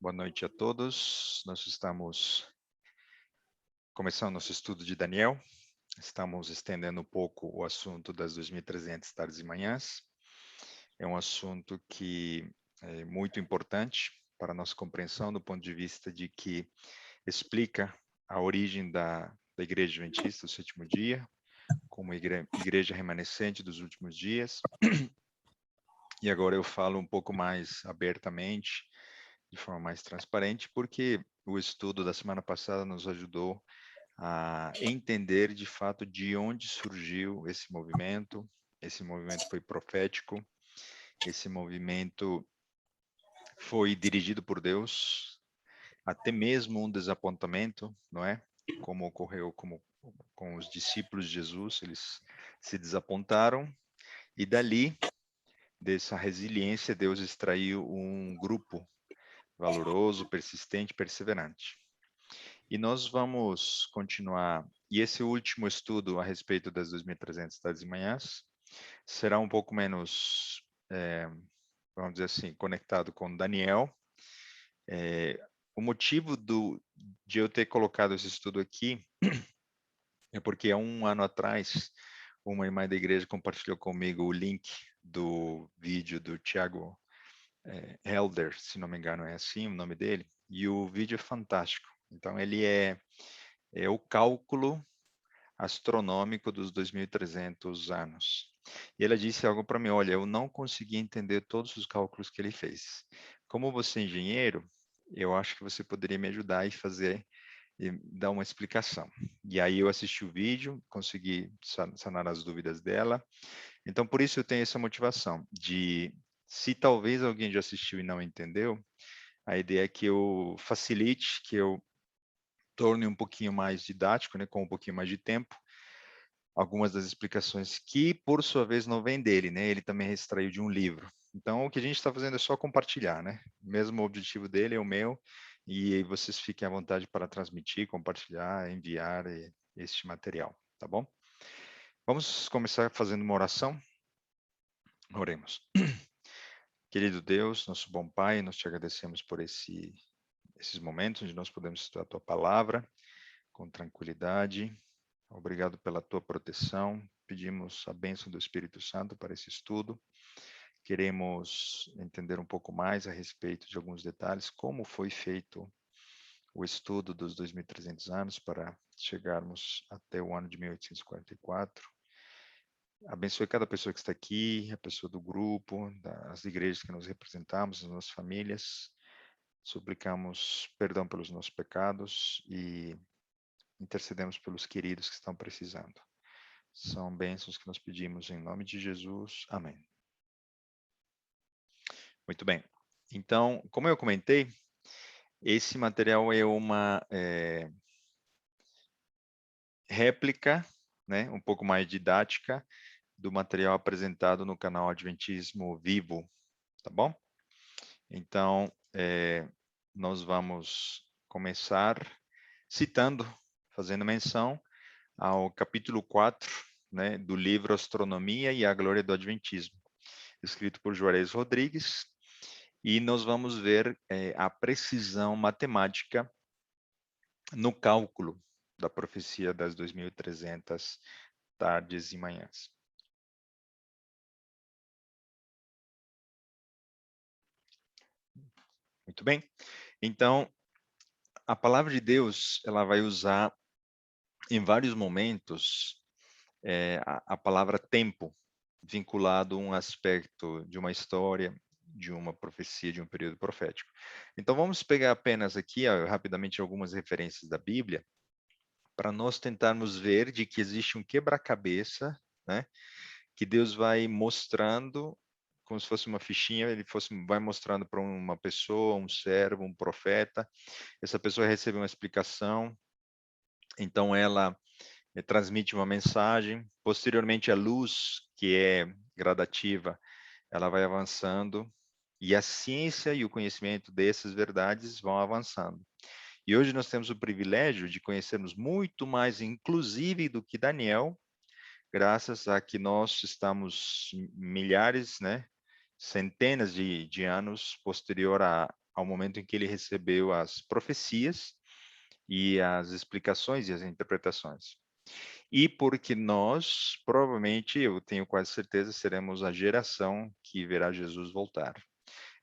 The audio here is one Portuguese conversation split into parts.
Boa noite a todos. Nós estamos começando nosso estudo de Daniel. Estamos estendendo um pouco o assunto das 2.300 tardes e manhãs. É um assunto que é muito importante para a nossa compreensão do ponto de vista de que explica a origem da Igreja Adventista do Sétimo Dia, como igreja remanescente dos últimos dias. E agora eu falo um pouco mais abertamente, de forma mais transparente, porque o estudo da semana passada nos ajudou a entender de fato de onde surgiu esse movimento. Esse movimento foi profético, esse movimento foi dirigido por Deus, até mesmo um desapontamento, não é? Como ocorreu com os discípulos de Jesus, eles se desapontaram e dali, dessa resiliência, Deus extraiu um grupo valoroso, persistente, perseverante. E nós vamos continuar. E esse último estudo a respeito das 2.300 tardes e manhãs será um pouco menos, vamos dizer assim, conectado com Daniel. O motivo de eu ter colocado esse estudo aqui é porque há um ano atrás, uma irmã da igreja compartilhou comigo o link do vídeo do Tiago Helder, se não me engano é assim o nome dele, e o vídeo é fantástico. Então ele é o cálculo astronômico dos 2.300 anos. E ela disse algo para mim, olha, eu não consegui entender todos os cálculos que ele fez. Como você é engenheiro, eu acho que você poderia me ajudar e dar uma explicação. E aí eu assisti o vídeo, consegui sanar as dúvidas dela. Então, por isso eu tenho essa motivação de, se talvez alguém já assistiu e não entendeu, a ideia é que eu facilite, que eu torne um pouquinho mais didático, né, com um pouquinho mais de tempo, algumas das explicações que, por sua vez, não vem dele, né? Ele também extraiu de um livro. Então, o que a gente está fazendo é só compartilhar, né? O mesmo objetivo dele é o meu, e vocês fiquem à vontade para transmitir, compartilhar, enviar este material, tá bom? Vamos começar fazendo uma oração? Oremos. Querido Deus, nosso bom Pai, nós te agradecemos por esses momentos onde nós podemos estudar a tua palavra com tranquilidade. Obrigado pela tua proteção. Pedimos a bênção do Espírito Santo para esse estudo. Queremos entender um pouco mais a respeito de alguns detalhes, como foi feito o estudo dos 2.300 anos para chegarmos até o ano de 1844. Abençoe cada pessoa que está aqui, a pessoa do grupo, das igrejas que nos representamos, as nossas famílias. Suplicamos perdão pelos nossos pecados e intercedemos pelos queridos que estão precisando. São bênçãos que nós pedimos em nome de Jesus. Amém. Muito bem. Então, como eu comentei, esse material é uma réplica, né, um pouco mais didática, do material apresentado no canal Adventismo Vivo, tá bom? Então, nós vamos começar citando, fazendo menção ao capítulo 4, né, do livro Astronomia e a Glória do Adventismo, escrito por Juarez Rodrigues, e nós vamos ver a precisão matemática no cálculo da profecia das 2.300 tardes e manhãs. Muito bem? Então, a palavra de Deus, ela vai usar em vários momentos a palavra tempo, vinculado a um aspecto de uma história, de uma profecia, de um período profético. Então, vamos pegar apenas aqui, rapidamente, algumas referências da Bíblia, para nós tentarmos ver de que existe um quebra-cabeça, né, que Deus vai mostrando, como se fosse uma fichinha, vai mostrando para uma pessoa, um servo, um profeta, essa pessoa recebe uma explicação, então ela transmite uma mensagem, posteriormente a luz, que é gradativa, ela vai avançando, e a ciência e o conhecimento dessas verdades vão avançando. E hoje nós temos o privilégio de conhecermos muito mais, inclusive, do que Daniel, graças a que nós estamos milhares, né, centenas de anos posterior ao momento em que ele recebeu as profecias e as explicações e as interpretações. E porque nós, provavelmente, eu tenho quase certeza, seremos a geração que verá Jesus voltar.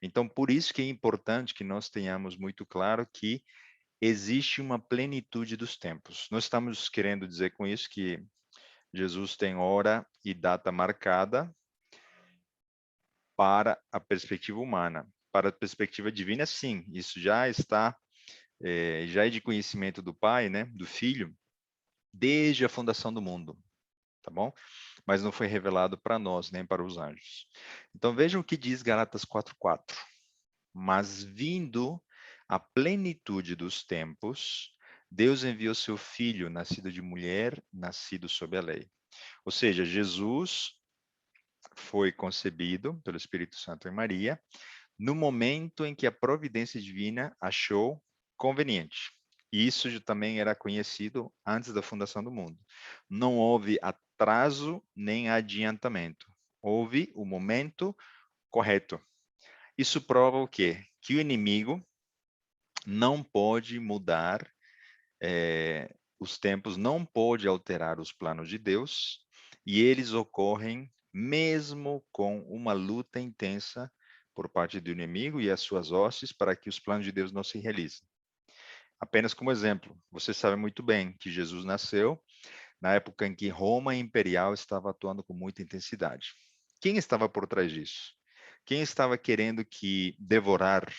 Então, por isso que é importante que nós tenhamos muito claro que existe uma plenitude dos tempos. Nós estamos querendo dizer com isso que Jesus tem hora e data marcada para a perspectiva humana. Para a perspectiva divina, sim, isso já está, já é de conhecimento do Pai, né, do Filho, desde a fundação do mundo, tá bom? Mas não foi revelado para nós, nem para os anjos. Então vejam o que diz Gálatas 4:4. Mas vindo a plenitude dos tempos, Deus enviou seu Filho, nascido de mulher, nascido sob a lei. Ou seja, Jesus foi concebido pelo Espírito Santo em Maria, no momento em que a providência divina achou conveniente. E isso já também era conhecido antes da fundação do mundo. Não houve atraso nem adiantamento. Houve o momento correto. Isso prova o quê? Que o inimigo não pode mudar os tempos, não pode alterar os planos de Deus, e eles ocorrem mesmo com uma luta intensa por parte do inimigo e as suas hostes para que os planos de Deus não se realizem. Apenas como exemplo, você sabe muito bem que Jesus nasceu na época em que Roma Imperial estava atuando com muita intensidade. Quem estava por trás disso? Quem estava querendo que devorar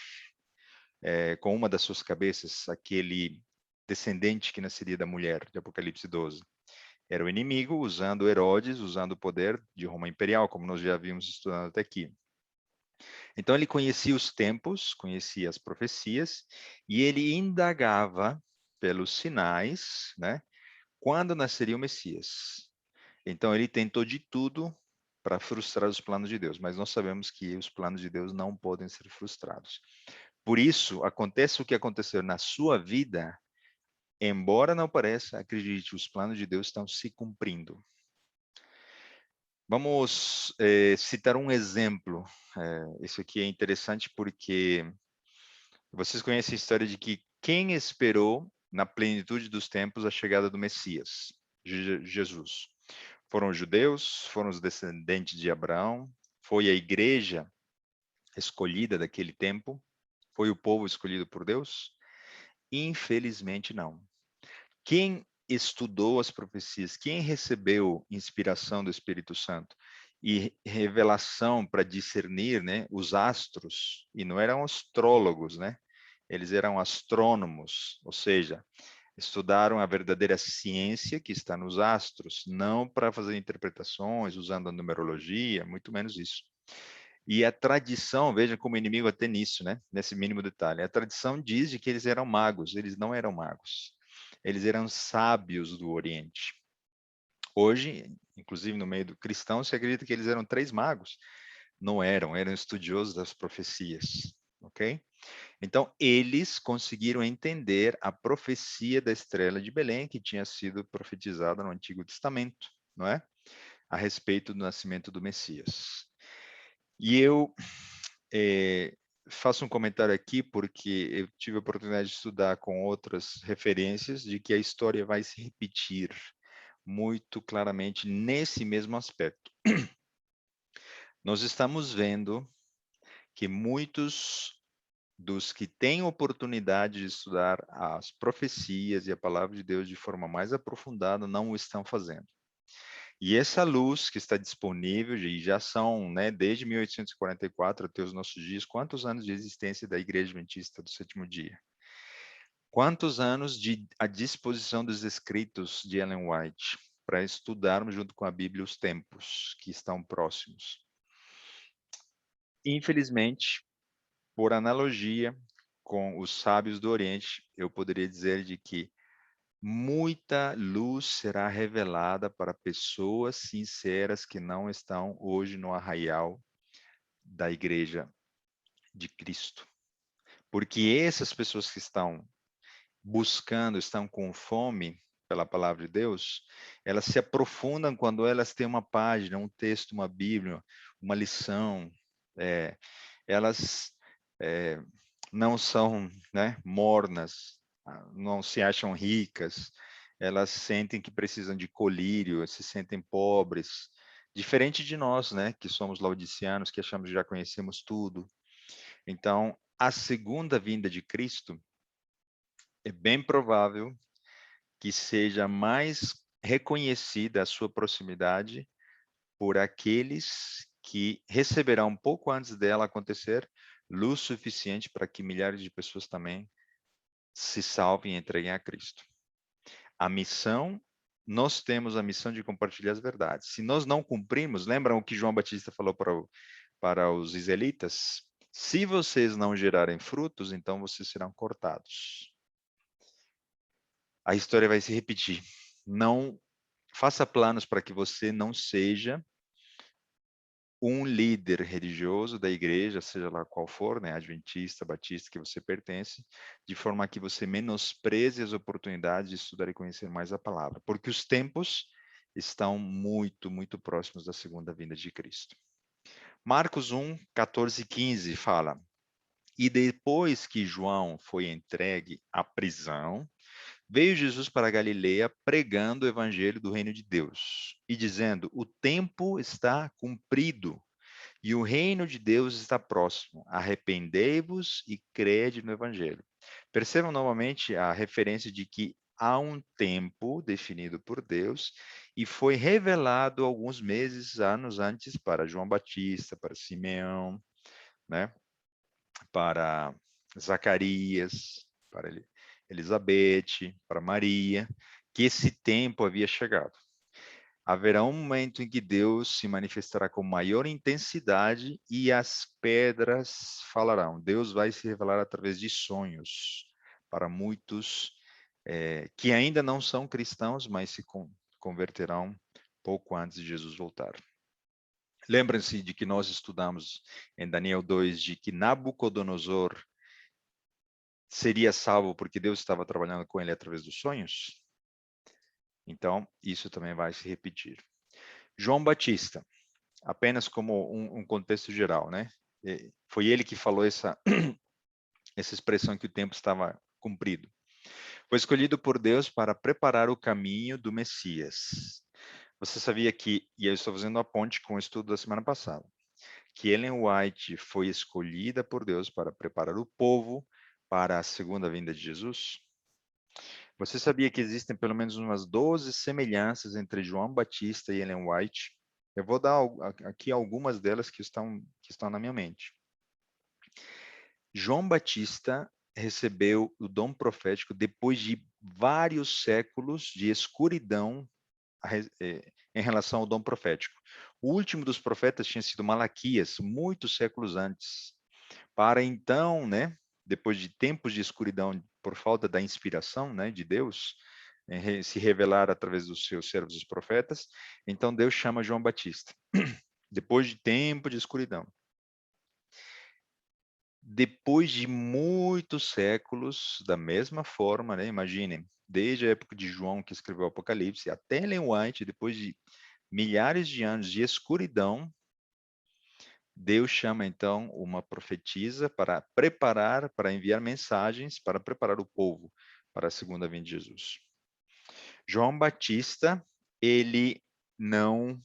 com uma das suas cabeças aquele descendente que nasceria da mulher, de Apocalipse 12? Era o inimigo usando Herodes, usando o poder de Roma Imperial, como nós já vimos estudando até aqui. Então ele conhecia os tempos, conhecia as profecias, e ele indagava pelos sinais, né, quando nasceria o Messias. Então ele tentou de tudo para frustrar os planos de Deus, mas nós sabemos que os planos de Deus não podem ser frustrados. Por isso, acontece o que aconteceu na sua vida, embora não pareça, acredite, os planos de Deus estão se cumprindo. Vamos citar um exemplo. Isso aqui é interessante porque vocês conhecem a história de que quem esperou na plenitude dos tempos a chegada do Messias, Jesus? Foram os judeus, foram os descendentes de Abraão, foi a igreja escolhida daquele tempo, foi o povo escolhido por Deus? Infelizmente não. Quem estudou as profecias, quem recebeu inspiração do Espírito Santo e revelação para discernir, né, os astros, e não eram astrólogos, né? Eles eram astrônomos, ou seja, estudaram a verdadeira ciência que está nos astros, não para fazer interpretações usando a numerologia, muito menos isso. E a tradição, veja como o inimigo até nisso, né? Nesse mínimo detalhe. A tradição diz de que eles eram magos, eles não eram magos. Eles eram sábios do Oriente. Hoje, inclusive no meio do cristão, se acredita que eles eram 3 magos. Não eram, eram estudiosos das profecias, ok? Então, eles conseguiram entender a profecia da estrela de Belém, que tinha sido profetizada no Antigo Testamento, não é? A respeito do nascimento do Messias. E eu faço um comentário aqui porque eu tive a oportunidade de estudar com outras referências de que a história vai se repetir muito claramente nesse mesmo aspecto. Nós estamos vendo que muitos dos que têm oportunidade de estudar as profecias e a palavra de Deus de forma mais aprofundada não o estão fazendo. E essa luz que está disponível, e já são, né, desde 1844 até os nossos dias, quantos anos de existência da Igreja Adventista do Sétimo Dia? Quantos anos à disposição dos escritos de Ellen White para estudarmos junto com a Bíblia os tempos que estão próximos? Infelizmente, por analogia com os sábios do Oriente, eu poderia dizer de que muita luz será revelada para pessoas sinceras que não estão hoje no arraial da Igreja de Cristo. Porque essas pessoas que estão buscando, estão com fome pela palavra de Deus, elas se aprofundam quando elas têm uma página, um texto, uma Bíblia, uma lição. Elas não são, né, mornas, não se acham ricas, elas sentem que precisam de colírio, se sentem pobres, diferente de nós, né, que somos laodiceanos, que achamos que já conhecemos tudo. Então, a segunda vinda de Cristo é bem provável que seja mais reconhecida a sua proximidade por aqueles que receberão um pouco antes dela acontecer luz suficiente para que milhares de pessoas também se salvem e entreguem a Cristo. A missão, nós temos a missão de compartilhar as verdades. Se nós não cumprimos, lembram o que João Batista falou para os israelitas? Se vocês não gerarem frutos, então vocês serão cortados. A história vai se repetir. Não faça planos para que você não seja um líder religioso da igreja, seja lá qual for, né, adventista, batista, que você pertence, de forma que você menospreze as oportunidades de estudar e conhecer mais a palavra, porque os tempos estão muito, muito próximos da segunda vinda de Cristo. Marcos 1, 14 e 15 fala: E depois que João foi entregue à prisão, veio Jesus para a Galileia pregando o evangelho do reino de Deus e dizendo: O tempo está cumprido e o reino de Deus está próximo. Arrependei-vos e crede no evangelho. Percebam novamente a referência de que há um tempo definido por Deus e foi revelado alguns meses, anos antes para João Batista, para Simeão, né? Para Zacarias, para Elizabeth, para Maria, que esse tempo havia chegado. Haverá um momento em que Deus se manifestará com maior intensidade e as pedras falarão. Deus vai se revelar através de sonhos para muitos que ainda não são cristãos, mas se converterão pouco antes de Jesus voltar. Lembrem-se de que nós estudamos em Daniel 2 de que Nabucodonosor seria salvo porque Deus estava trabalhando com ele através dos sonhos? Então, isso também vai se repetir. João Batista, apenas como um contexto geral, né? Foi ele que falou essa expressão que o tempo estava cumprido. Foi escolhido por Deus para preparar o caminho do Messias. Você sabia que, e eu estou fazendo a ponte com o estudo da semana passada, que Ellen White foi escolhida por Deus para preparar o povo para a segunda vinda de Jesus? Você sabia que existem pelo menos umas 12 semelhanças entre João Batista e Ellen White? Eu vou dar aqui algumas delas que estão na minha mente. João Batista recebeu o dom profético depois de vários séculos de escuridão em relação ao dom profético. O último dos profetas tinha sido Malaquias, muitos séculos antes. Para então, né, depois de tempos de escuridão por falta da inspiração, né, de Deus, se revelar através dos seus servos os profetas, então Deus chama João Batista. Depois de tempo de escuridão. Depois de muitos séculos, da mesma forma, né, imaginem, desde a época de João, que escreveu o Apocalipse, até Ellen White, depois de milhares de anos de escuridão, Deus chama então uma profetisa para preparar, para enviar mensagens, para preparar o povo para a segunda vinda de Jesus. João Batista, ele não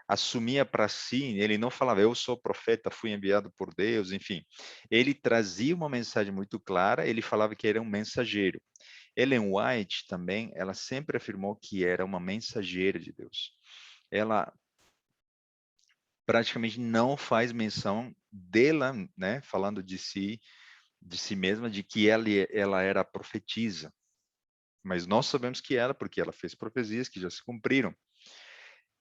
assumia para si, ele não falava, eu sou profeta, fui enviado por Deus, enfim. Ele trazia uma mensagem muito clara, ele falava que era um mensageiro. Ellen White também, ela sempre afirmou que era uma mensageira de Deus. Ela praticamente não faz menção dela, né, falando de si mesma, de que ela era profetisa. Mas nós sabemos que era, porque ela fez profecias que já se cumpriram.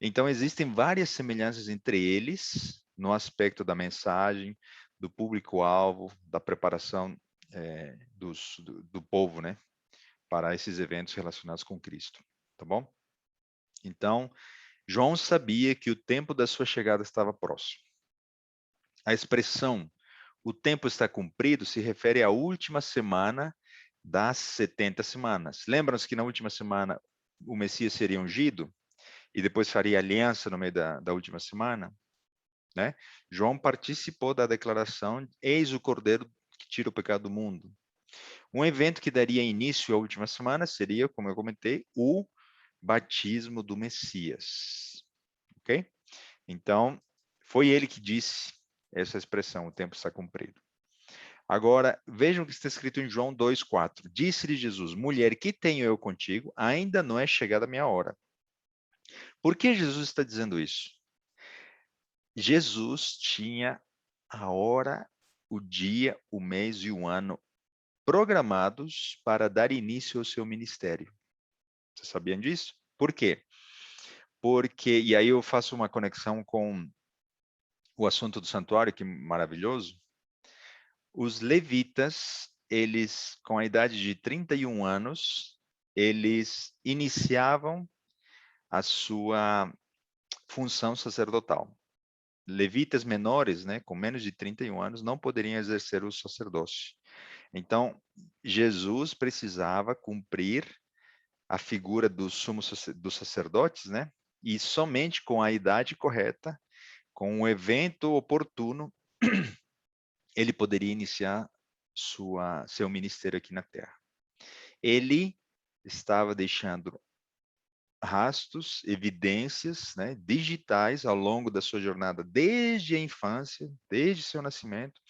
Então, existem várias semelhanças entre eles, no aspecto da mensagem, do público-alvo, da preparação do povo, né, para esses eventos relacionados com Cristo. Tá bom? Então, João sabia que o tempo da sua chegada estava próximo. A expressão "o tempo está cumprido" se refere à última semana das 70 semanas. Lembram-se que na última semana o Messias seria ungido e depois faria aliança no meio da última semana? Né? João participou da declaração: eis o Cordeiro que tira o pecado do mundo. Um evento que daria início à última semana seria, como eu comentei, o batismo do Messias. Ok? Então, foi ele que disse essa expressão, o tempo está cumprido. Agora, vejam o que está escrito em João 2,4. Disse-lhe Jesus, mulher, que tenho eu contigo? Ainda não é chegada a minha hora. Por que Jesus está dizendo isso? Jesus tinha a hora, o dia, o mês e o ano programados para dar início ao seu ministério. Vocês sabiam disso? Por quê? Porque, e aí eu faço uma conexão com o assunto do santuário, que é maravilhoso. Os levitas, eles, com a idade de 31 anos, eles iniciavam a sua função sacerdotal. Levitas menores, né, com menos de 31 anos, não poderiam exercer o sacerdócio. Então, Jesus precisava cumprir a figura do sumo dos sacerdotes, né? E somente com a idade correta, com o evento oportuno, ele poderia iniciar seu ministério aqui na Terra. Ele estava deixando rastros, evidências, né, digitais ao longo da sua jornada, desde a infância, desde seu nascimento.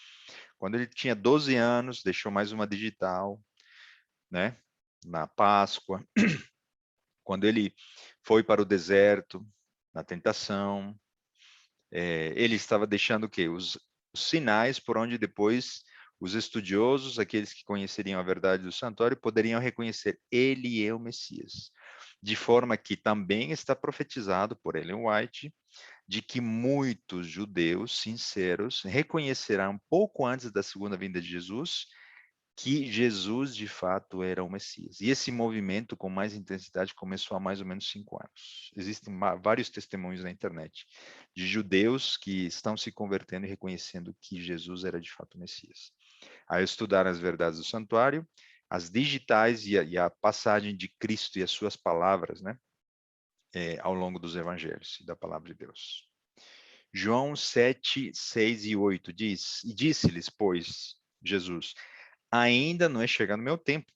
Quando ele tinha 12 anos, deixou mais uma digital, né, na Páscoa. Quando ele foi para o deserto, na tentação, ele estava deixando o quê? Os sinais por onde depois os estudiosos, aqueles que conheceriam a verdade do santuário, poderiam reconhecer, ele é o Messias. De forma que também está profetizado por Ellen White, de que muitos judeus sinceros reconhecerão pouco antes da segunda vinda de Jesus, que Jesus de fato era o Messias. E esse movimento com mais intensidade começou há mais ou menos 5 anos. Existem vários testemunhos na internet de judeus que estão se convertendo e reconhecendo que Jesus era de fato o Messias. Ao estudar as verdades do santuário, as digitais e a passagem de Cristo e as suas palavras, né, ao longo dos evangelhos e da palavra de Deus. João 7, 6 e 8 diz, e disse-lhes, pois, Jesus, ainda não é chegado o meu tempo,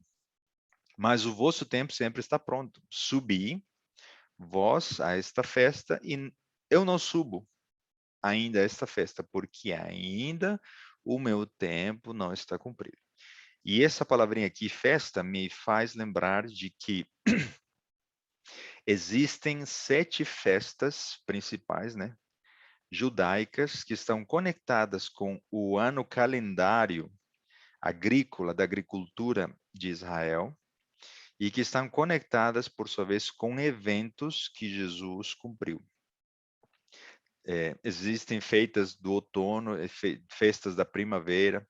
mas o vosso tempo sempre está pronto. Subi, vós, a esta festa, e eu não subo ainda a esta festa, porque ainda o meu tempo não está cumprido. E essa palavrinha aqui, festa, me faz lembrar de que existem 7 festas principais, né, judaicas, que estão conectadas com o ano calendário agrícola, da agricultura de Israel, e que estão conectadas, por sua vez, com eventos que Jesus cumpriu. Existem feitas do outono, festas da primavera,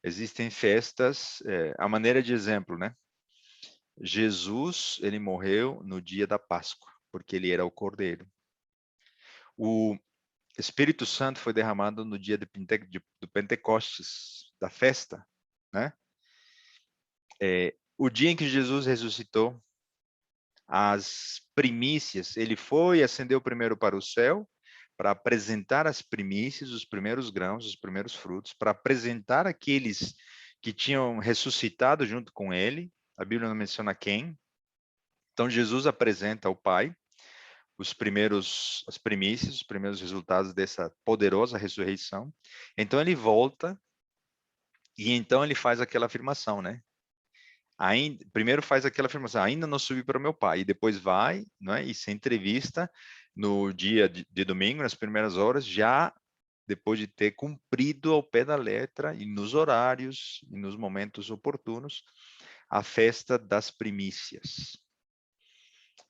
existem festas, a maneira de exemplo, né? Jesus, ele morreu no dia da Páscoa, porque ele era o Cordeiro. O Espírito Santo foi derramado no dia do Pentecostes, da festa, né? O dia em que Jesus ressuscitou, as primícias, ele foi, ascendeu primeiro para o céu, para apresentar as primícias, os primeiros grãos, os primeiros frutos, para apresentar aqueles que tinham ressuscitado junto com ele. A Bíblia não menciona quem. Então Jesus apresenta ao Pai as primícias, os primeiros resultados dessa poderosa ressurreição. Então ele volta e então ele faz aquela afirmação, né? Primeiro faz aquela afirmação, ainda não subi para o meu pai, e depois vai, né, e se entrevista no dia de domingo, nas primeiras horas, já depois de ter cumprido ao pé da letra e nos horários e nos momentos oportunos a festa das primícias.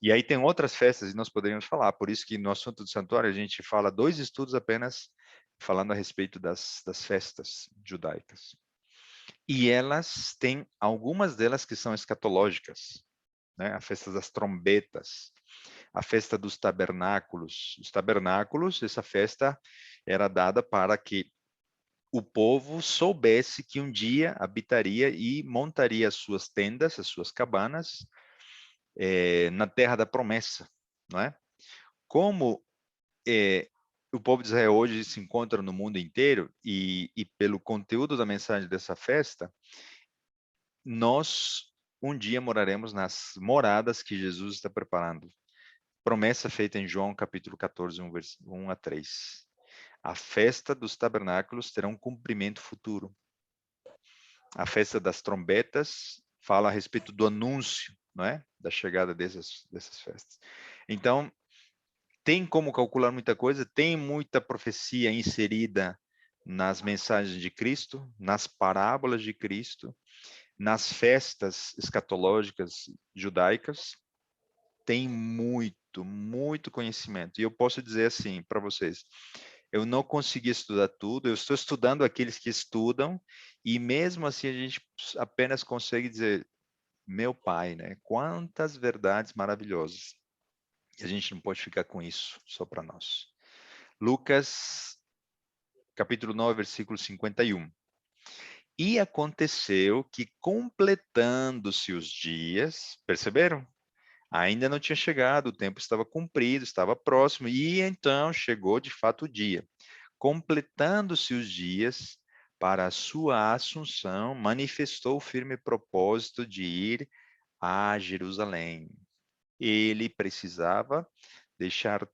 E aí tem outras festas e nós poderíamos falar, por isso que no assunto do santuário a gente fala 2 estudos apenas falando a respeito das festas judaicas. E elas têm, algumas delas que são escatológicas, né? A festa das trombetas, a festa dos tabernáculos. Os tabernáculos, essa festa era dada para que o povo soubesse que um dia habitaria e montaria as suas tendas, as suas cabanas, na terra da promessa, não é? Como o povo de Israel hoje se encontra no mundo inteiro e pelo conteúdo da mensagem dessa festa, nós um dia moraremos nas moradas que Jesus está preparando. Promessa feita em João capítulo 14, 1 a 3. A festa dos tabernáculos terá um cumprimento futuro. A festa das trombetas fala a respeito do anúncio, não é? Da chegada dessas festas. Então, tem como calcular muita coisa, tem muita profecia inserida nas mensagens de Cristo, nas parábolas de Cristo, nas festas escatológicas judaicas, tem muito conhecimento. E eu posso dizer assim para vocês, eu não consegui estudar tudo, eu estou estudando aqueles que estudam, e mesmo assim a gente apenas consegue dizer, meu pai, né? Quantas verdades maravilhosas. E a gente não pode ficar com isso só para nós. Lucas, capítulo 9, versículo 51. E aconteceu que, completando-se os dias, perceberam? Ainda não tinha chegado, o tempo estava cumprido, estava próximo, e então chegou de fato o dia. Completando-se os dias, para a sua assunção, manifestou o firme propósito de ir a Jerusalém. Ele precisava deixar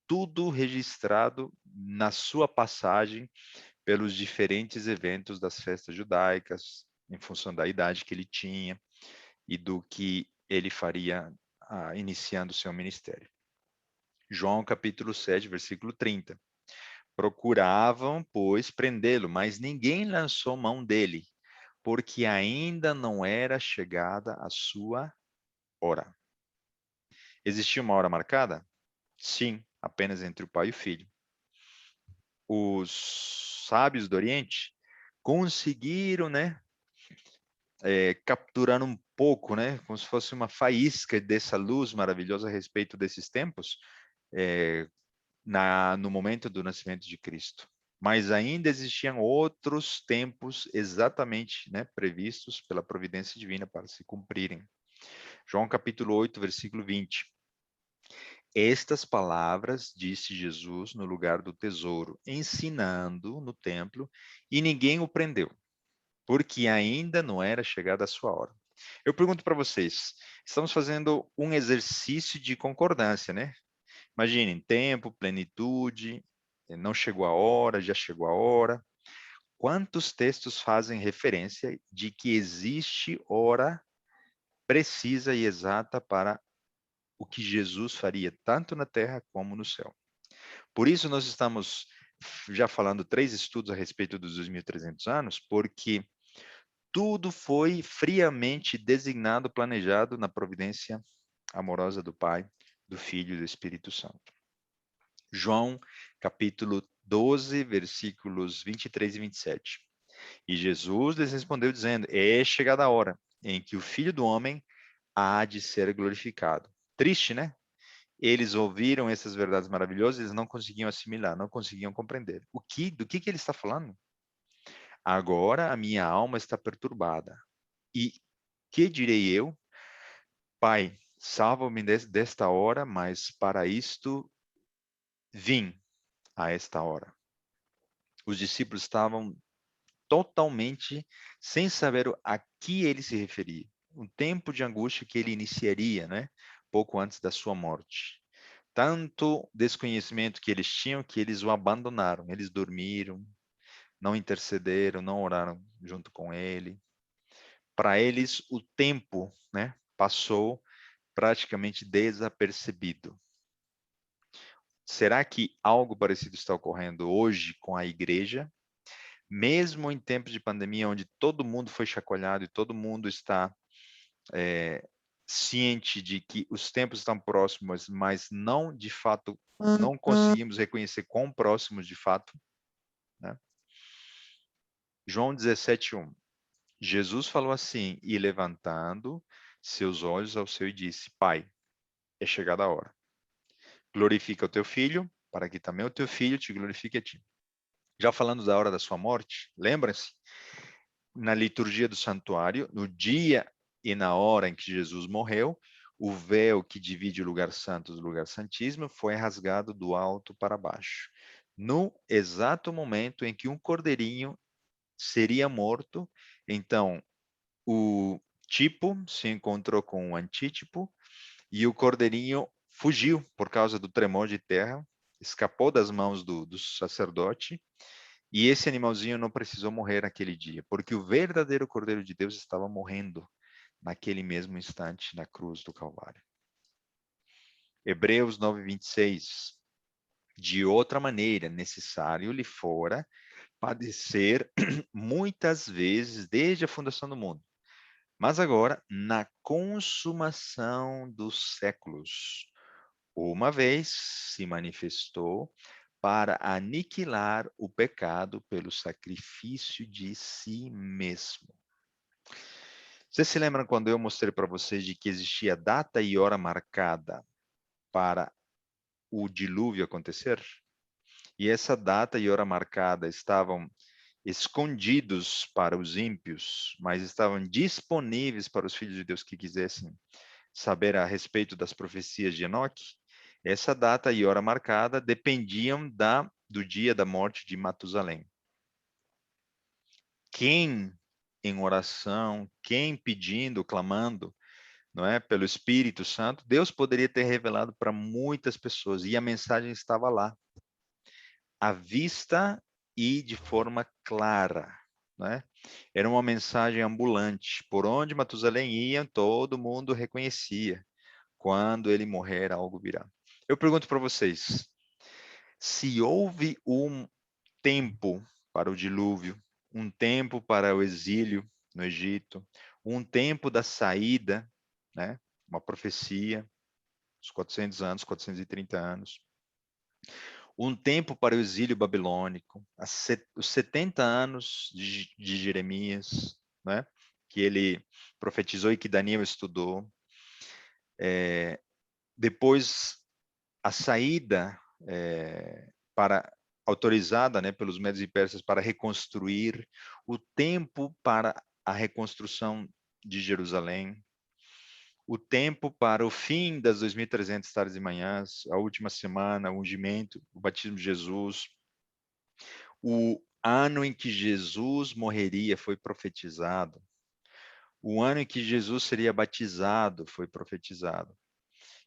tudo registrado na sua passagem pelos diferentes eventos das festas judaicas, em função da idade que ele tinha e do que ele faria iniciando o seu ministério. João capítulo 7, versículo 30. Procuravam, pois, prendê-lo, mas ninguém lançou mão dele, porque ainda não era chegada a sua hora. Existia uma hora marcada? Sim, apenas entre o pai e o filho. Os sábios do Oriente conseguiram, né, capturar um pouco, né, como se fosse uma faísca dessa luz maravilhosa a respeito desses tempos, no momento do nascimento de Cristo. Mas ainda existiam outros tempos exatamente, né, previstos pela providência divina para se cumprirem. João capítulo 8, versículo 20. Estas palavras disse Jesus no lugar do tesouro, ensinando no templo, e ninguém o prendeu, porque ainda não era chegada a sua hora. Eu pergunto para vocês, estamos fazendo um exercício de concordância, né? Imaginem, tempo, plenitude, não chegou a hora, já chegou a hora. Quantos textos fazem referência de que existe hora precisa e exata para o que Jesus faria, tanto na terra como no céu? Por isso, nós estamos já falando 3 estudos a respeito dos 2.300 anos, porque tudo foi friamente designado, planejado na providência amorosa do Pai, do Filho e do Espírito Santo. João, capítulo 12, versículos 23 e 27. E Jesus lhes respondeu dizendo, é chegada a hora em que o Filho do Homem há de ser glorificado. Triste, né? Eles ouviram essas verdades maravilhosas, eles não conseguiam assimilar, não conseguiam compreender. Do que ele está falando? Agora a minha alma está perturbada. E que direi eu? Pai, salva-me desta hora, mas para isto vim a esta hora. Os discípulos estavam totalmente sem saber a que ele se referia. Um tempo de angústia que ele iniciaria, né? Pouco antes da sua morte. Tanto desconhecimento que eles tinham que eles o abandonaram. Eles dormiram, não intercederam, não oraram junto com ele. Para eles, o tempo, né, passou praticamente desapercebido. Será que algo parecido está ocorrendo hoje com a igreja? Mesmo em tempos de pandemia, onde todo mundo foi chacoalhado e todo mundo está ciente de que os tempos estão próximos, mas não de fato, não conseguimos reconhecer quão próximos de fato, né? João 17:1. Jesus falou assim, e levantando seus olhos ao céu e disse, Pai, é chegada a hora. Glorifica o teu filho, para que também o teu filho te glorifique a ti. Já falando da hora da sua morte, lembra-se? Na liturgia do santuário, no dia e na hora em que Jesus morreu, o véu que divide o lugar santo do lugar santíssimo foi rasgado do alto para baixo. no exato momento em que um cordeirinho seria morto. Então, o tipo se encontrou com o antítipo e o cordeirinho fugiu por causa do tremor de terra, escapou das mãos do sacerdote, e esse animalzinho não precisou morrer naquele dia, porque o verdadeiro Cordeiro de Deus estava morrendo naquele mesmo instante na cruz do Calvário. Hebreus 9:26. De outra maneira, necessário lhe fora padecer muitas vezes desde a fundação do mundo. Mas agora, na consumação dos séculos, uma vez se manifestou para aniquilar o pecado pelo sacrifício de si mesmo. Vocês se lembram quando eu mostrei para vocês de que existia data e hora marcada para o dilúvio acontecer? E essa data e hora marcada estavam escondidos para os ímpios, mas estavam disponíveis para os filhos de Deus que quisessem saber a respeito das profecias de Enoque. Essa data e hora marcada dependiam do dia da morte de Matusalém. Quem em oração, quem pedindo, clamando, não é, pelo Espírito Santo, Deus poderia ter revelado para muitas pessoas e a mensagem estava lá, à vista e de forma clara, né? Era uma mensagem ambulante. Por onde Matusalém ia, todo mundo reconhecia. Quando ele morrer, algo virá. Eu pergunto para vocês, se houve um tempo para o dilúvio, um tempo para o exílio no Egito, um tempo da saída, né? Uma profecia, os 400 anos, 430 anos. Um tempo para o exílio babilônico, os 70 anos de Jeremias, né? Que ele profetizou e que Daniel estudou. Depois, a saída para autorizada, né, pelos medos e persas para reconstruir, o tempo para a reconstrução de Jerusalém, o tempo para o fim das 2.300 tardes e manhãs, a última semana, o ungimento, o batismo de Jesus, o ano em que Jesus morreria foi profetizado, o ano em que Jesus seria batizado foi profetizado.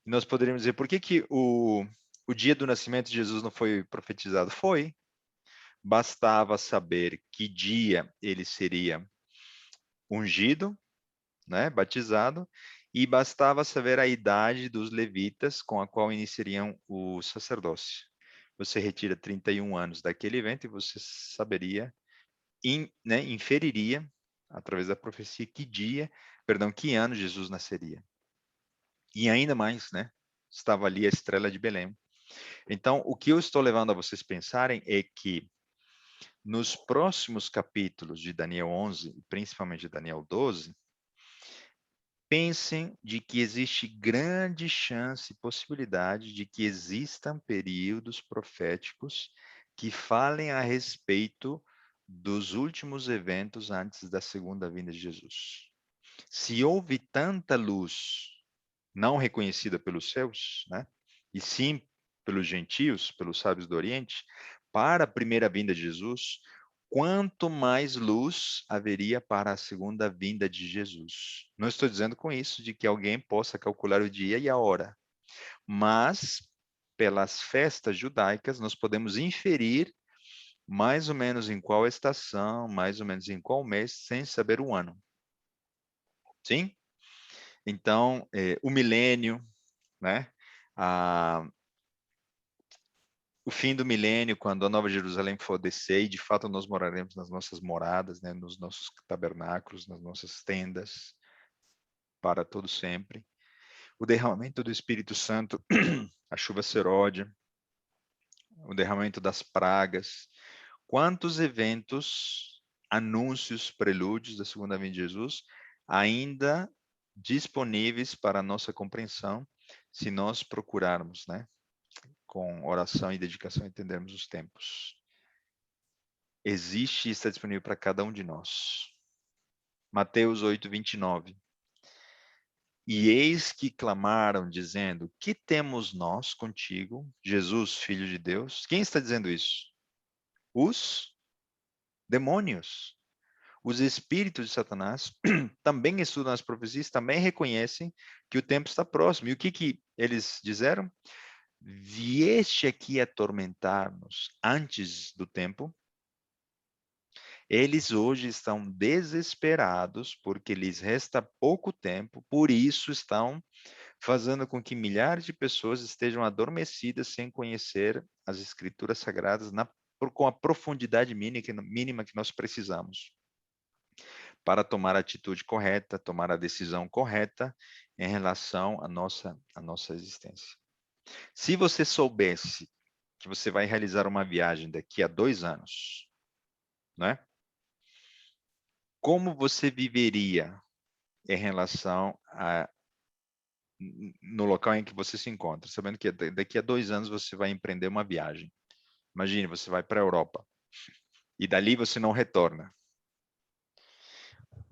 E nós poderíamos dizer, por que que o dia do nascimento de Jesus não foi profetizado? Foi. Bastava saber que dia ele seria ungido, né, batizado, e bastava saber a idade dos levitas com a qual iniciariam o sacerdócio. Você retira 31 anos daquele evento e você saberia, né, inferiria, através da profecia, que ano Jesus nasceria. E ainda mais, né, estava ali a estrela de Belém. Então, o que eu estou levando a vocês pensarem é que nos próximos capítulos de Daniel 11, principalmente de Daniel 12, pensem de que existe grande chance e possibilidade de que existam períodos proféticos que falem a respeito dos últimos eventos antes da segunda vinda de Jesus. Se houve tanta luz não reconhecida pelos céus, né, e sim pelos gentios, pelos sábios do Oriente, para a primeira vinda de Jesus, quanto mais luz haveria para a segunda vinda de Jesus. Não estou dizendo com isso de que alguém possa calcular o dia e a hora, mas pelas festas judaicas nós podemos inferir mais ou menos em qual estação, mais ou menos em qual mês, sem saber o ano. Sim? Então, o milênio, né? O fim do milênio, quando a Nova Jerusalém for descer, e de fato nós moraremos nas nossas moradas, né, nos nossos tabernáculos, nas nossas tendas, para todo sempre. O derramamento do Espírito Santo, a chuva seródia, o derramamento das pragas. Quantos eventos, anúncios, prelúdios da segunda vinda de Jesus ainda disponíveis para a nossa compreensão, se nós procurarmos, né, com oração e dedicação, entendermos os tempos. Existe e está disponível para cada um de nós. Mateus 8:29. E eis que clamaram, dizendo: que temos nós contigo, Jesus, Filho de Deus? Quem está dizendo isso? Os demônios. Os espíritos de Satanás também estudam as profecias, também reconhecem que o tempo está próximo. E o que eles disseram? Vieste aqui atormentar-nos antes do tempo. Eles hoje estão desesperados porque lhes resta pouco tempo, por isso estão fazendo com que milhares de pessoas estejam adormecidas sem conhecer as escrituras sagradas com a profundidade mínima que nós precisamos para tomar a atitude correta, tomar a decisão correta em relação à nossa existência. Se você soubesse que você vai realizar uma viagem daqui a 2 anos, né? Como você viveria em relação no local em que você se encontra, sabendo que daqui a 2 anos você vai empreender uma viagem? Imagine, você vai para a Europa e dali você não retorna.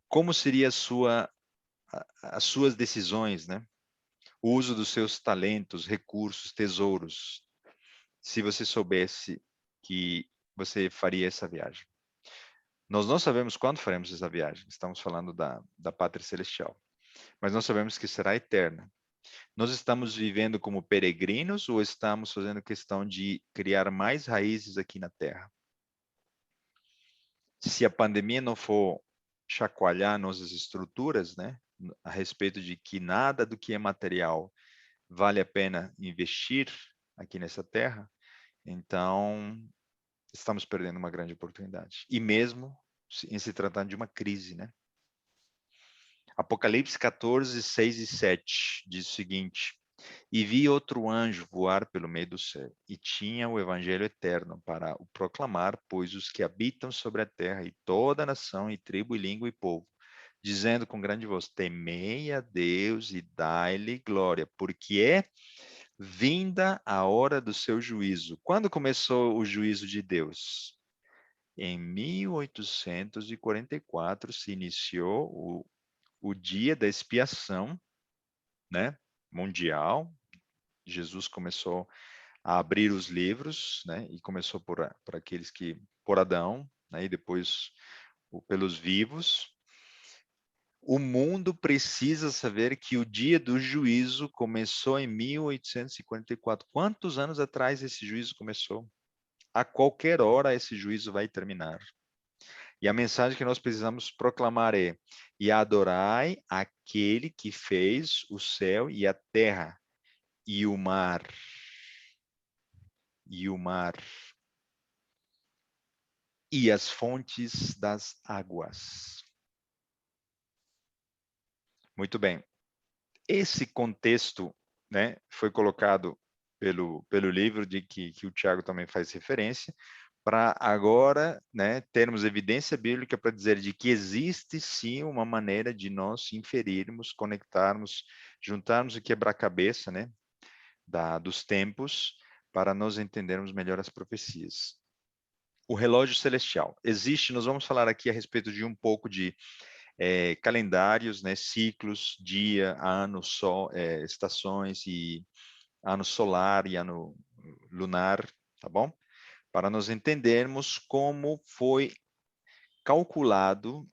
Como seria as suas decisões, né? O uso dos seus talentos, recursos, tesouros, se você soubesse que você faria essa viagem? Nós não sabemos quando faremos essa viagem, estamos falando da pátria celestial, mas nós sabemos que será eterna. Nós estamos vivendo como peregrinos ou estamos fazendo questão de criar mais raízes aqui na Terra? Se a pandemia não for chacoalhar nossas estruturas, né, a respeito de que nada do que é material vale a pena investir aqui nessa Terra, então estamos perdendo uma grande oportunidade. E mesmo em se tratando de uma crise, né? Apocalipse 14, 6 e 7 diz o seguinte: e vi outro anjo voar pelo meio do céu, e tinha o evangelho eterno para o proclamar, pois os que habitam sobre a terra, e toda nação, e tribo, e língua, e povo, dizendo com grande voz: temei a Deus e dai-lhe glória, porque é vinda a hora do seu juízo. Quando começou o juízo de Deus? Em 1844 se iniciou o dia da expiação, né, mundial. Jesus começou a abrir os livros, né, e começou por aqueles por Adão, né, e depois pelos vivos. O mundo precisa saber que o dia do juízo começou em 1844. Quantos anos atrás esse juízo começou? A qualquer hora esse juízo vai terminar. E a mensagem que nós precisamos proclamar é: e adorai aquele que fez o céu e a terra e o mar. E o mar. E as fontes das águas. Muito bem. Esse contexto, né, foi colocado pelo livro de que o Tiago também faz referência, para agora, né, termos evidência bíblica para dizer de que existe sim uma maneira de nós inferirmos, conectarmos, juntarmos o quebra-cabeça, né, dos tempos, para nós entendermos melhor as profecias. O relógio celestial. Existe, nós vamos falar aqui a respeito de um pouco de calendários, né, ciclos, dia, ano, sol, estações e ano solar e ano lunar, tá bom? Para nós entendermos como foi calculado